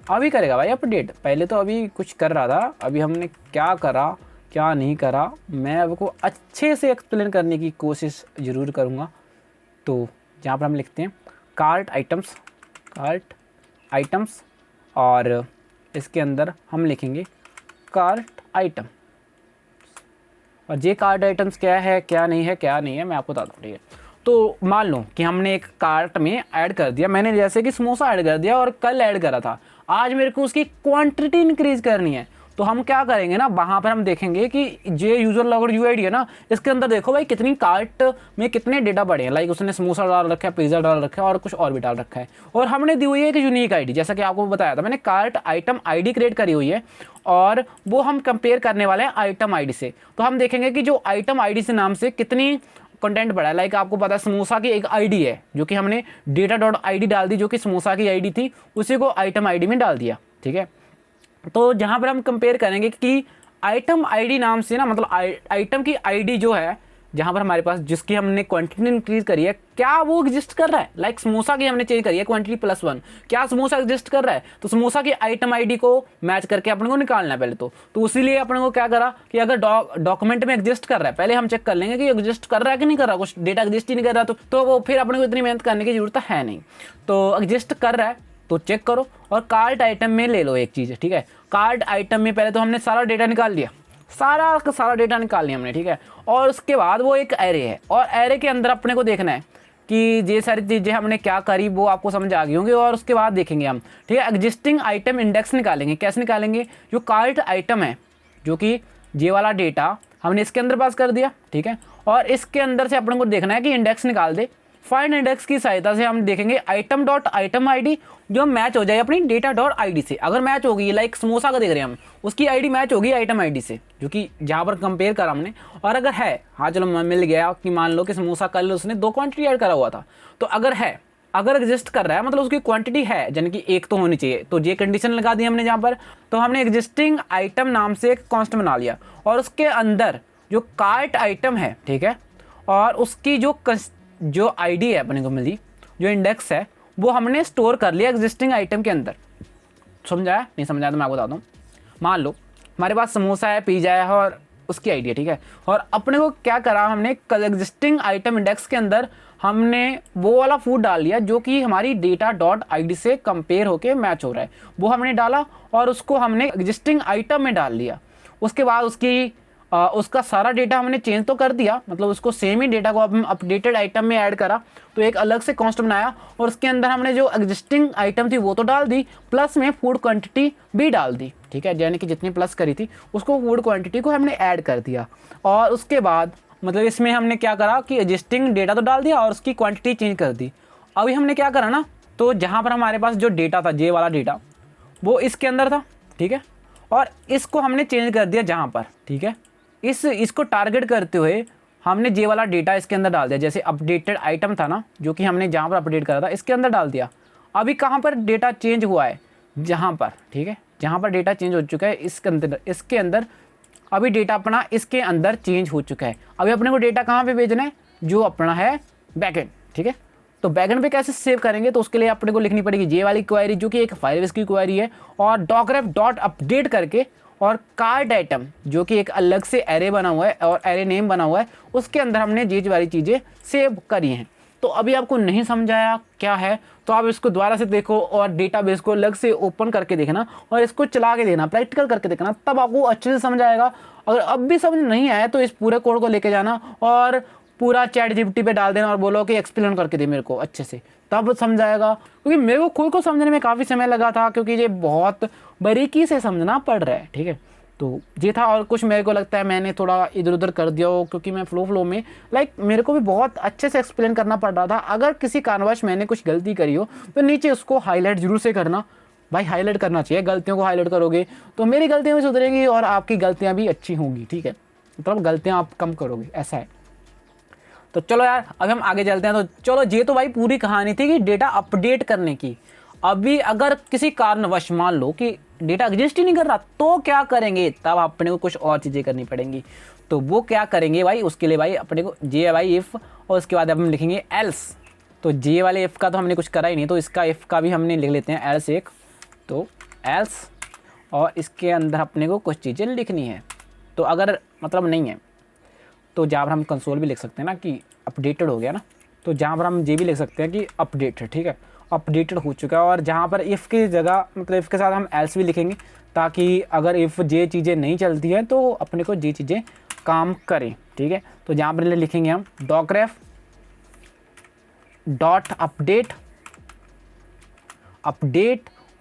अभी करेगा भाई अपडेट, पहले तो अभी कुछ कर रहा था, अभी हमने क्या करा क्या नहीं करा मैं आपको अच्छे से एक्सप्लेन करने की कोशिश ज़रूर करूँगा। तो जहाँ पर हम लिखते हैं कार्ट आइटम्स और इसके अंदर हम लिखेंगे कार्ट आइटम। और ये कार्ट आइटम्स क्या है क्या नहीं है मैं आपको बताता हूँ, ठीक है। तो मान लो कि हमने एक कार्ट में ऐड कर दिया, मैंने जैसे कि समोसा ऐड कर दिया और कल ऐड करा था, आज मेरे को उसकी क्वांटिटी इंक्रीज करनी है। तो हम क्या करेंगे ना, वहाँ पर हम देखेंगे कि जे यूजर लॉगर यूआईडी है ना, इसके अंदर देखो भाई कितनी कार्ट में कितने डेटा पड़े हैं। लाइक उसने समोसा डाल रखा है, पिज़्ज़ा डाल रखा है और कुछ और भी डाल रखा है। और हमने दी हुई है एक यूनिक आईडी, जैसा कि आपको बताया था मैंने, कार्ट आइटम आईडी क्रिएट करी हुई है और वो हम कंपेयर करने वाले हैं आइटम आईडी से। तो हम देखेंगे कि जो आइटम आईडी से नाम से कितनी कंटेंट पड़ा है। लाइक आपको पता है समोसा की एक आईडी है जो कि हमने डेटा डॉट आईडी डाल दी, जो कि समोसा की आईडी थी, उसी को आइटम आईडी में डाल दिया, ठीक है। तो जहां पर हम कंपेयर करेंगे कि आइटम आईडी नाम से ना, मतलब आइटम की आईडी जो है जहाँ पर हमारे पास जिसकी हमने क्वांटिटी इंक्रीज करी है, क्या वो एग्जिस्ट कर रहा है। लाइक समोसा की हमने चेंज करी है क्वांटिटी +1, क्या समोसा एग्जिस्ट कर रहा है। तो समोसा की आइटम आईडी को मैच करके अपने को निकालना है पहले तो इसीलिए अपने को क्या करा कि अगर डॉक्यूमेंट में एग्जिस्ट कर रहा है, पहले हम चेक कर लेंगे कि एग्जिस्ट कर रहा है कि नहीं कर रहा। कुछ डेटा एग्जिस्ट ही नहीं कर रहा तो वो फिर अपने को इतनी मेहनत करने की जरूरत है नहीं। तो एग्जिस्ट कर रहा है तो चेक करो, और कार्ट आइटम में ले लो एक चीज़, ठीक है। कार्ट आइटम में पहले तो हमने सारा डेटा निकाल लिया, सारा का सारा डेटा निकाल लिया हमने, ठीक है। और उसके बाद वो एक एरे है, और एरे के अंदर अपने को देखना है कि ये सारी चीज़ें हमने क्या करी, वो आपको समझ आ गई होंगी। और उसके बाद देखेंगे हम, ठीक है, एग्जिस्टिंग आइटम इंडेक्स निकालेंगे। कैसे निकालेंगे, जो कार्ट आइटम है, जो कि ये वाला डेटा हमने इसके अंदर पास कर दिया, ठीक है। और इसके अंदर से अपने को देखना है कि इंडेक्स निकाल दे। फाइंड इंडेक्स की सहायता से हम देखेंगे आइटम डॉट आइटम आईडी जो मैच हो जाए अपनी डेटा डॉट आईडी से। अगर मैच होगी, लाइक समोसा का देख रहे हैं हम, उसकी आईडी मैच होगी आइटम आईडी से, जो कि जहाँ पर कंपेयर करा हमने। और अगर है, हाँ चलो मिल गया कि मान लो कि समोसा कल उसने 2 क्वांटिटी ऐड करा हुआ था, तो अगर है, अगर एग्जिस्ट कर रहा है मतलब उसकी क्वांटिटी है, यानी कि एक तो होनी चाहिए। तो ये कंडीशन लगा दी हमने जहाँ पर। तो हमने एग्जिस्टिंग आइटम नाम से एक कॉन्स्ट बना लिया, और उसके अंदर जो कार्ट आइटम है, ठीक है, और उसकी जो आईडी है अपने को मिली, जो इंडेक्स है, वो हमने स्टोर कर लिया एग्जिस्टिंग आइटम के अंदर। समझाया? नहीं समझाया तो मैं आपको बताता हूँ। मान लो हमारे पास समोसा है, पिज़्ज़ा है और उसकी आईडी है, ठीक है। और अपने को क्या करा हमने, एग्जिस्टिंग आइटम इंडेक्स के अंदर हमने वो वाला फूड डाल लिया जो कि हमारी डेटा डॉट आईडी से कंपेयर होके मैच हो रहा है, वो हमने डाला और उसको हमने एग्जिस्टिंग आइटम में डाल लिया। उसके बाद उसका सारा डेटा हमने चेंज तो कर दिया, मतलब उसको सेम ही डेटा को हम अपडेटेड आइटम में ऐड करा, तो एक अलग से कॉन्स्ट बनाया, और उसके अंदर हमने जो एग्जिस्टिंग आइटम थी वो तो डाल दी, प्लस में फूड क्वांटिटी भी डाल दी, ठीक है। यानी कि जितनी प्लस करी थी उसको फूड क्वांटिटी को हमने ऐड कर दिया। और उसके बाद मतलब इसमें हमने क्या करा कि एग्जिस्टिंग डेटा तो डाल दिया और उसकी क्वांटिटी चेंज कर दी। अभी हमने क्या करा ना, तो जहाँ पर हमारे पास जो डेटा था, जे वाला डेटा, वो इसके अंदर था, ठीक है, और इसको हमने चेंज कर दिया जहाँ पर, ठीक है। इसको टारगेट करते हुए हमने जे वाला डेटा इसके अंदर डाल दिया। जैसे अपडेटेड आइटम था ना, जो कि हमने जहाँ पर अपडेट करा था, इसके अंदर डाल दिया। अभी कहाँ पर डेटा चेंज हुआ है, जहाँ पर, ठीक है, जहाँ पर डेटा चेंज हो चुका है इसके अंदर अभी डेटा अपना इसके अंदर चेंज हो चुका है। अभी अपने को डेटा कहाँ पे भेजना है, जो अपना है बैकएंड, ठीक है। तो बैकएंड पे कैसे सेव करेंगे, तो उसके लिए अपने को लिखनी पड़ेगी ये वाली क्वेरी, जो कि एक फाइलबेस की क्वेरी है, और डॉकरेफ डॉट अपडेट करके, और कार्ट आइटम जो कि एक अलग से एरे बना हुआ है और एरे नेम बना हुआ है, उसके अंदर हमने ये वाली चीज़ें सेव करी हैं। तो अभी आपको नहीं समझाया क्या है, तो आप इसको दोबारा से देखो और डेटाबेस को अलग से ओपन करके देखना और इसको चला के देना, प्रैक्टिकल करके देखना, तब आपको अच्छे से समझ आएगा। अगर अब भी समझ नहीं आया तो इस पूरे कोड को लेके जाना और पूरा चैट जीपीटी पे डाल देना और बोलो कि एक्सप्लेन करके दे मेरे को अच्छे से, तब समझ आएगा। क्योंकि मेरे को खुद को समझने में काफ़ी समय लगा था, क्योंकि ये बहुत बारीकी से समझना पड़ रहा है, ठीक है। तो ये था, और कुछ मेरे को लगता है मैंने थोड़ा इधर उधर कर दिया हो, क्योंकि मैं फ्लो में लाइक मेरे को भी बहुत अच्छे से एक्सप्लेन करना पड़ रहा था। अगर किसी कारणवश मैंने कुछ गलती करी हो तो नीचे उसको हाईलाइट जरूर से करना, भाई हाईलाइट करना चाहिए। गलतियों को हाईलाइट करोगे तो मेरी गलतियाँ भी सुधरेंगी और आपकी गलतियाँ भी अच्छी होंगी, ठीक है, मतलब गलतियाँ आप कम करोगे, ऐसा है। तो चलो यार अब हम आगे चलते हैं। तो चलो, ये तो भाई पूरी कहानी थी कि डेटा अपडेट करने की। अभी अगर किसी कारणवश मान लो कि डेटा एग्जिस्ट ही नहीं कर रहा, तो क्या करेंगे, तब अपने को कुछ और चीज़ें करनी पड़ेंगी। तो वो क्या करेंगे भाई, उसके लिए भाई अपने को जे भाई इफ़, और उसके बाद हम लिखेंगे एल्स। तो जे वाले इफ़ का तो हमने कुछ करा ही नहीं, तो इसका इफ़ का भी हमने लिख लेते हैं एल्स एक। तो एल्स, और इसके अंदर अपने को कुछ चीज़ें लिखनी है। तो अगर मतलब नहीं है तो जहाँ पर हम कंसोल भी लिख सकते हैं ना कि अपडेटेड हो गया ना, तो जहाँ पर हम ये भी लिख सकते हैं कि अपडेटेड, ठीक है, अपडेटेड हो चुका है। और जहाँ पर इफ़ की जगह मतलब इफ़ के साथ हम एल्स भी लिखेंगे, ताकि अगर इफ़ ये चीज़ें नहीं चलती हैं तो अपने को ये चीज़ें काम करें, ठीक है। तो जहाँ पर लिखेंगे हम डॉकरेफ डॉट अपडेट,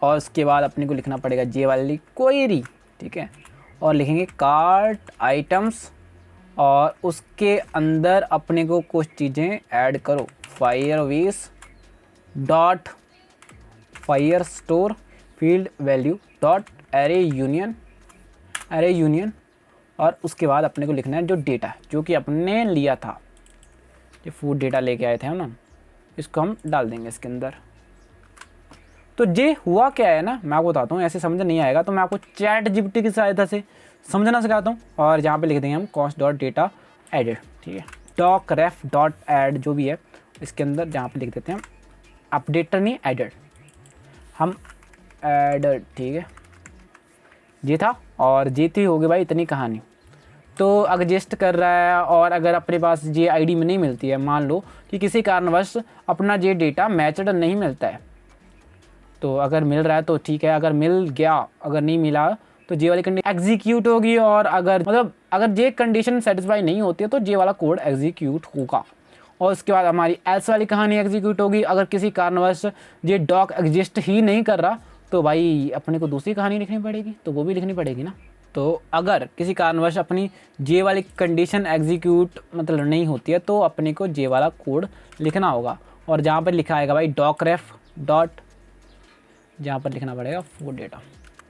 और उसके बाद अपने को लिखना पड़ेगा जे वाली क्वेरी, ठीक है, और लिखेंगे कार्ट आइटम्स, और उसके अंदर अपने को कुछ चीज़ें ऐड करो, Firebase dot fire store field value dot array union, और उसके बाद अपने को लिखना है जो डेटा जो कि अपने लिया था, जो फूड डेटा लेके आए थे हम ना, इसको हम डाल देंगे इसके अंदर। तो ये हुआ क्या है ना, मैं आपको बताता हूँ, ऐसे समझ नहीं आएगा तो मैं आपको चैट जीपीटी की सहायता से समझना सिखाता हूँ। और यहाँ पे लिख देंगे हम कॉस्ट डॉट डेटा एडिट, ठीक है, docref.add जो भी है इसके अंदर जहाँ पे लिख देते हैं अपडेटर नहीं एडेड, हम एडेड, ठीक है ये था और ये थी होगी भाई इतनी कहानी। तो एग्जिस्ट कर रहा है और अगर अपने पास ये आईडी में नहीं मिलती है, मान लो कि किसी कारणवश अपना ये डेटा मैचड नहीं मिलता है, तो अगर मिल रहा है तो ठीक है, अगर मिल गया, अगर नहीं मिला तो ये वाली कंडीशन एग्जीक्यूट होगी और अगर ये कंडीशन सेटिस्फाई नहीं होती है तो ये वाला कोड एग्जीक्यूट होगा और उसके बाद हमारी एल्स वाली कहानी एग्जीक्यूट होगी। अगर किसी कारणवश ये डॉक एग्जिस्ट ही नहीं कर रहा तो भाई अपने को दूसरी कहानी लिखनी पड़ेगी, तो वो भी लिखनी पड़ेगी ना। तो अगर किसी कारणवश अपनी जे वाली कंडीशन एग्जीक्यूट मतलब नहीं होती है तो अपने को जे वाला कोड लिखना होगा और जहाँ पर लिखा आएगा भाई docref डॉट, जहाँ पर लिखना पड़ेगा फॉर डेटा,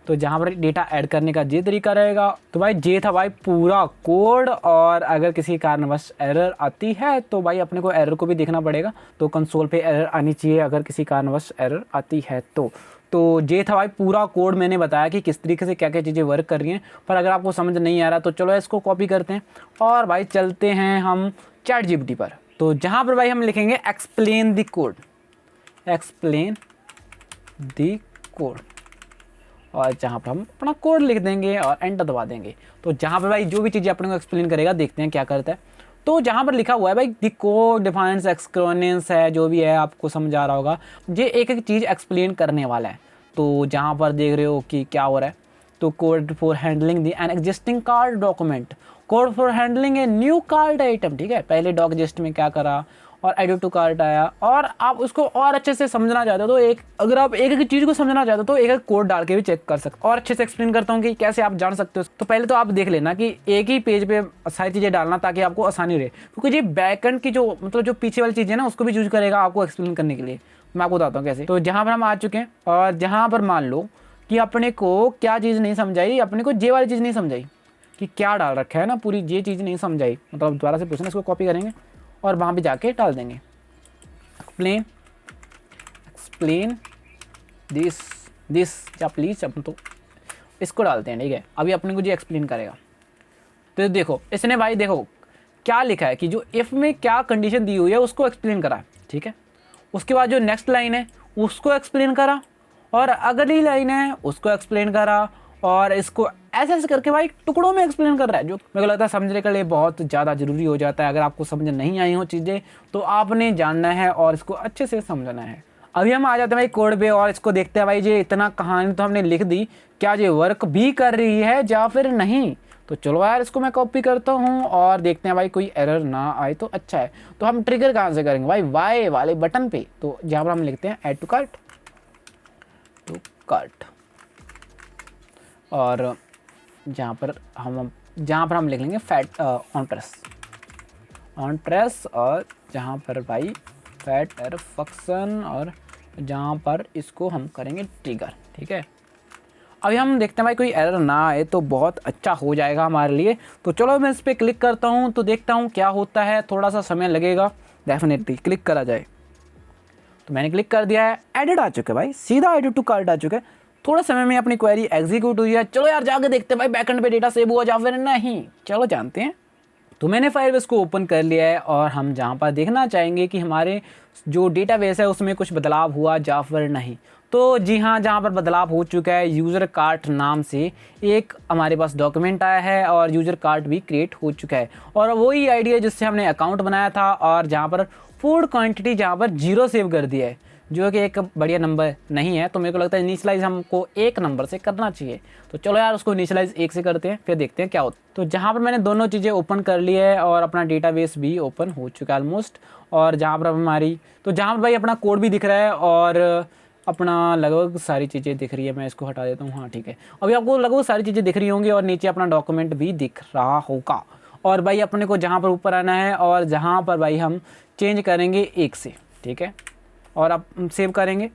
तो जहाँ पर डेटा ऐड करने का ये तरीका रहेगा। तो भाई ये था भाई पूरा कोड और अगर किसी कारणवश एरर आती है तो भाई अपने को एरर को भी देखना पड़ेगा, तो कंसोल पे एरर आनी चाहिए अगर किसी कारणवश एरर आती है तो ये था भाई पूरा कोड। मैंने बताया कि किस तरीके से क्या क्या चीज़ें वर्क कर रही हैं, पर अगर आपको समझ नहीं आ रहा तो चलो इसको कॉपी करते हैं और भाई चलते हैं हम ChatGPT पर। तो जहाँ पर भाई हम लिखेंगे explain the code, explain the code, और जहाँ पर हम अपना कोड लिख देंगे और एंटर दबा देंगे। तो जहाँ पर भाई जो भी चीज़ें अपने को एक्सप्लेन करेगा देखते हैं क्या करता है। तो जहाँ पर लिखा हुआ है भाई द कोड डिफाइंस एक्सक्रोनेंस है, जो भी है आपको समझ आ रहा होगा, ये एक एक चीज़ एक्सप्लेन करने वाला है। तो जहाँ पर देख रहे हो कि क्या हो रहा है, तो code for handling the an existing card document, code for handling a new card item, ठीक है, पहले डॉक एग्जिस्ट में क्या करा और एडिट टू कार्ड आया, और आप उसको और अच्छे से समझना चाहते हो तो अगर आप एक एक चीज़ को समझना चाहते हो तो एक एक कोड डाल के भी चेक कर सकते हो। और अच्छे से एक्सप्लेन करता हूँ कि कैसे आप जान सकते हो। तो पहले तो आप देख लेना कि एक ही पेज पे सारी चीज़ें डालना ताकि आपको आसानी रहे, क्योंकि ये बैकएंड की जो मतलब जो पीछे वाली चीज़ें ना उसको भी यूज करेगा आपको एक्सप्लेन करने के लिए। मैं आपको बताता हूँ कैसे। तो जहाँ पर हम आ चुके हैं और जहाँ पर मान लो कि अपने को क्या चीज़ नहीं समझाई, अपने को ये वाली चीज़ नहीं समझाई कि क्या डाल रखा है ना, पूरी ये चीज़ नहीं समझाई, मतलब दोबारा से पूछना, इसको कॉपी करेंगे और वहाँ पर जाके डाल देंगे एक्सप्लेन दिस या प्लीज़, अपन तो इसको डालते हैं, ठीक है। अभी अपने को जो एक्सप्लेन करेगा तो देखो इसने भाई देखो क्या लिखा है कि जो इफ़ में क्या कंडीशन दी हुई है उसको एक्सप्लेन करा, ठीक है। उसके बाद जो नेक्स्ट लाइन है उसको एक्सप्लेन करा और अगली लाइन है उसको एक्सप्लेन करा और इसको ऐसे ऐसे करके भाई टुकड़ों में एक्सप्लेन कर रहा है, जो मेरे को लगता है समझने के लिए बहुत ज़्यादा ज़रूरी हो जाता है। अगर आपको समझ नहीं आई हो चीज़ें तो आपने जानना है और इसको अच्छे से समझना है। अभी हम आ जाते हैं भाई कोड पे और इसको देखते हैं भाई ये इतना कहानी तो हमने लिख दी, क्या ये वर्क भी कर रही है या फिर नहीं। तो चलो यार इसको मैं कॉपी करता हूँ और देखते हैं भाई कोई एरर ना आए तो अच्छा है। तो हम ट्रिगर कहाँ से करेंगे भाई, वाई वाले बटन पे। तो जहाँ पर हम लिखते हैं ऐड टू कार्ट और जहाँ पर हम लिख लेंगे फैट ऑन प्रेस और जहाँ पर भाई फैट एरर फंक्शन और जहाँ पर इसको हम करेंगे ट्रिगर, ठीक है। अभी हम देखते हैं भाई कोई एरर ना आए तो बहुत अच्छा हो जाएगा हमारे लिए। तो चलो मैं इस पर क्लिक करता हूँ तो देखता हूँ क्या होता है, थोड़ा सा समय लगेगा, डेफिनेटली क्लिक करा जाए। तो मैंने क्लिक कर दिया है, एडिट आ चुका है भाई, सीधा एडिट टू कार्ट आ चुका है। थोड़ा समय में अपनी क्वेरी एग्जीक्यूट हुई है। चलो यार जाके देखते हैं भाई बैकएंड पे डेटा सेव हुआ या फिर नहीं, चलो जानते हैं। तो मैंने फायरबेस को ओपन कर लिया है और हम जहाँ पर देखना चाहेंगे कि हमारे जो डेटाबेस है उसमें कुछ बदलाव हुआ या फिर नहीं। तो जी हाँ, जहाँ पर बदलाव हो चुका है, यूज़र कार्ट नाम से एक हमारे पास डॉक्यूमेंट आया है और यूज़र कार्ट भी क्रिएट हो चुका है और वही आईडी है जिससे हमने अकाउंट बनाया था और जहाँ पर फूड क्वांटिटी जहाँ पर 0 सेव कर दिया है, जो कि एक बढ़िया नंबर नहीं है। तो मेरे को लगता है इनिशियलाइज हमको 1 नंबर से करना चाहिए। तो चलो यार उसको इनिशियलाइज 1 से करते हैं, फिर देखते हैं क्या होता है। तो जहाँ पर मैंने दोनों चीज़ें ओपन कर ली है और अपना डेटाबेस भी ओपन हो चुका है ऑलमोस्ट, और जहाँ पर हमारी जहाँ पर भाई अपना कोड भी दिख रहा है और अपना लगभग सारी चीज़ें दिख रही है। मैं इसको हटा देता हूँ, हाँ ठीक है। अभी आपको लगभग सारी चीज़ें दिख रही होंगी और नीचे अपना डॉक्यूमेंट भी दिख रहा होगा। और भाई अपने को जहाँ पर ऊपर आना है और जहाँ पर भाई हम चेंज करेंगे 1 से, ठीक है, और अब सेव करेंगे।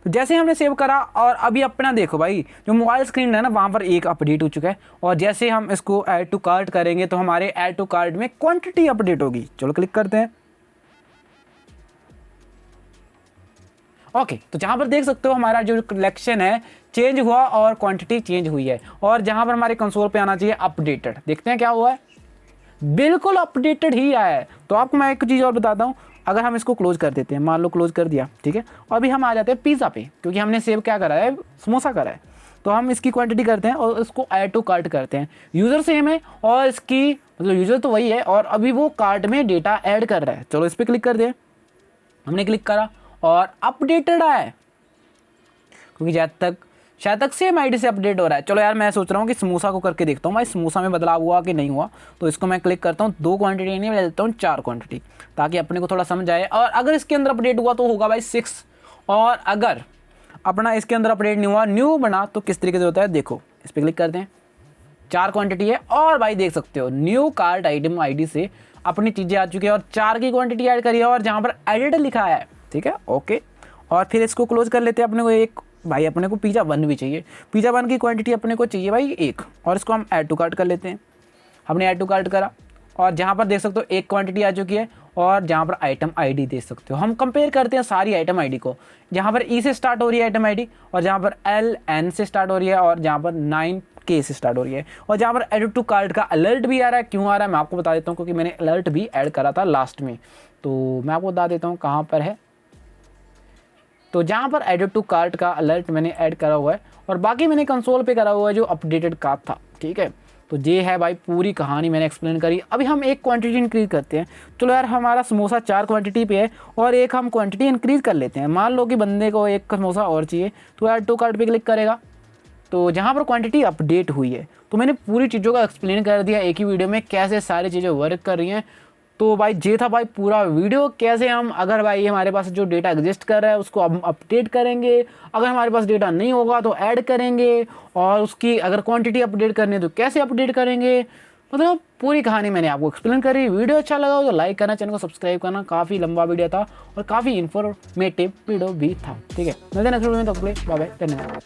तो जैसे हमने सेव करा और अभी अपना देखो भाई जो मोबाइल स्क्रीन है ना वहाँ पर 1 अपडेट हो चुका है और जैसे हम इसको ऐड टू कार्ट करेंगे तो हमारे ऐड टू कार्ट में क्वांटिटी अपडेट होगी। चलो क्लिक करते हैं। ओके, तो जहाँ पर देख सकते हो हमारा जो कलेक्शन है चेंज हुआ और क्वांटिटी चेंज हुई है और जहाँ पर हमारे कंसोल पे आना चाहिए अपडेटेड। देखते हैं क्या हुआ है। बिल्कुल अपडेटेड ही आया है। तो आपको मैं एक चीज़ और बताता हूँ, अगर हम इसको क्लोज कर देते हैं, मान लो क्लोज कर दिया, ठीक है, और अभी हम आ जाते हैं पिज़्ज़ा पे, क्योंकि हमने सेव क्या करा है, समोसा करा है। तो हम इसकी क्वांटिटी करते हैं और इसको ऐड टू कार्ट करते हैं। यूज़र सेम है और इसकी मतलब यूज़र तो वही है, और अभी वो कार्ट में डेटा ऐड कर रहा है। चलो इस पर क्लिक कर दें, हमने क्लिक करा और अपडेटेड आया है, क्योंकि शायद तक सेम आईडी से अपडेट हो रहा है। चलो यार मैं सोच रहा हूँ कि समोसा को करके देखता हूँ भाई समोसा में बदलाव हुआ कि नहीं हुआ। तो इसको मैं क्लिक करता हूँ, 2 क्वांटिटी नहीं, मैं देता हूँ 4 क्वांटिटी, ताकि अपने को थोड़ा समझ आए। और अगर इसके अंदर अपडेट हुआ तो होगा भाई 6, और अगर अपना इसके अंदर अपडेट नहीं हुआ, न्यू बना, तो किस तरीके से होता है देखो। इस पर क्लिक करते हैं, 4 क्वांटिटी है, और भाई देख सकते हो न्यू कार्ट आइटम आईडी से अपनी चीज़ें आ चुकी है और 4 की क्वांटिटी ऐड करी है, और जहाँ पर एडिट लिखा है, ठीक है, ओके। और फिर इसको क्लोज कर लेते हैं। अपने को एक भाई अपने को पिज़्ज़ा 1 भी चाहिए, पिज़्ज़ा 1 की क्वांटिटी अपने को चाहिए भाई 1, और इसको हम ऐड टू कार्ट कर लेते हैं। हमने ऐड टू कार्ट करा, और जहाँ पर देख सकते हो 1 क्वांटिटी आ चुकी है, और जहाँ पर आइटम आईडी देख सकते हो। हम कंपेयर करते हैं सारी आइटम आईडी को, जहाँ पर ई से स्टार्ट हो रही है आइटम आईडी, और जहाँ पर एल एन से स्टार्ट हो रही है, और जहाँ पर 9K से स्टार्ट हो रही है, और जहाँ पर एड टू कार्ट का अलर्ट भी आ रहा है। क्यों आ रहा है मैं आपको बता देता हूँ, क्योंकि मैंने अलर्ट भी ऐड करा था लास्ट में। तो मैं आपको बता देता हूँ कहाँ पर है। तो जहाँ पर एडिट टू कार्ट का अलर्ट मैंने ऐड करा हुआ है, और बाकी मैंने कंसोल पे करा हुआ है जो अपडेटेड कार्ट था, ठीक है। तो ये है भाई पूरी कहानी मैंने एक्सप्लेन करी। अभी हम एक क्वांटिटी इंक्रीज़ करते हैं। चलो यार हमारा समोसा 4 क्वांटिटी पे है, और एक हम क्वांटिटी इंक्रीज़ कर लेते हैं। मान लो कि बंदे को एक समोसा और चाहिए, तो ऐड टू कार्ट पे क्लिक करेगा। तो जहाँ पर क्वांटिटी अपडेट हुई है, तो मैंने पूरी चीज़ों का एक्सप्लेन कर दिया एक ही वीडियो में, कैसे सारी चीज़ें वर्क कर रही हैं। तो भाई ये था भाई पूरा वीडियो, कैसे हम अगर भाई हमारे पास जो डेटा एग्जिस्ट कर रहा है उसको हम अपडेट करेंगे, अगर हमारे पास डेटा नहीं होगा तो ऐड करेंगे, और उसकी अगर क्वांटिटी अपडेट करनी है तो कैसे अपडेट करेंगे। मतलब पूरी कहानी मैंने आपको एक्सप्लेन करी। वीडियो अच्छा लगा हो तो लाइक करना, चैनल को सब्सक्राइब करना। काफ़ी लंबा वीडियो था और काफ़ी इन्फॉर्मेटिव वीडियो भी था, ठीक है। मिलते हैं नेक्स्ट वीडियो में, तब तक के लिए बाय बाय, धन्यवाद।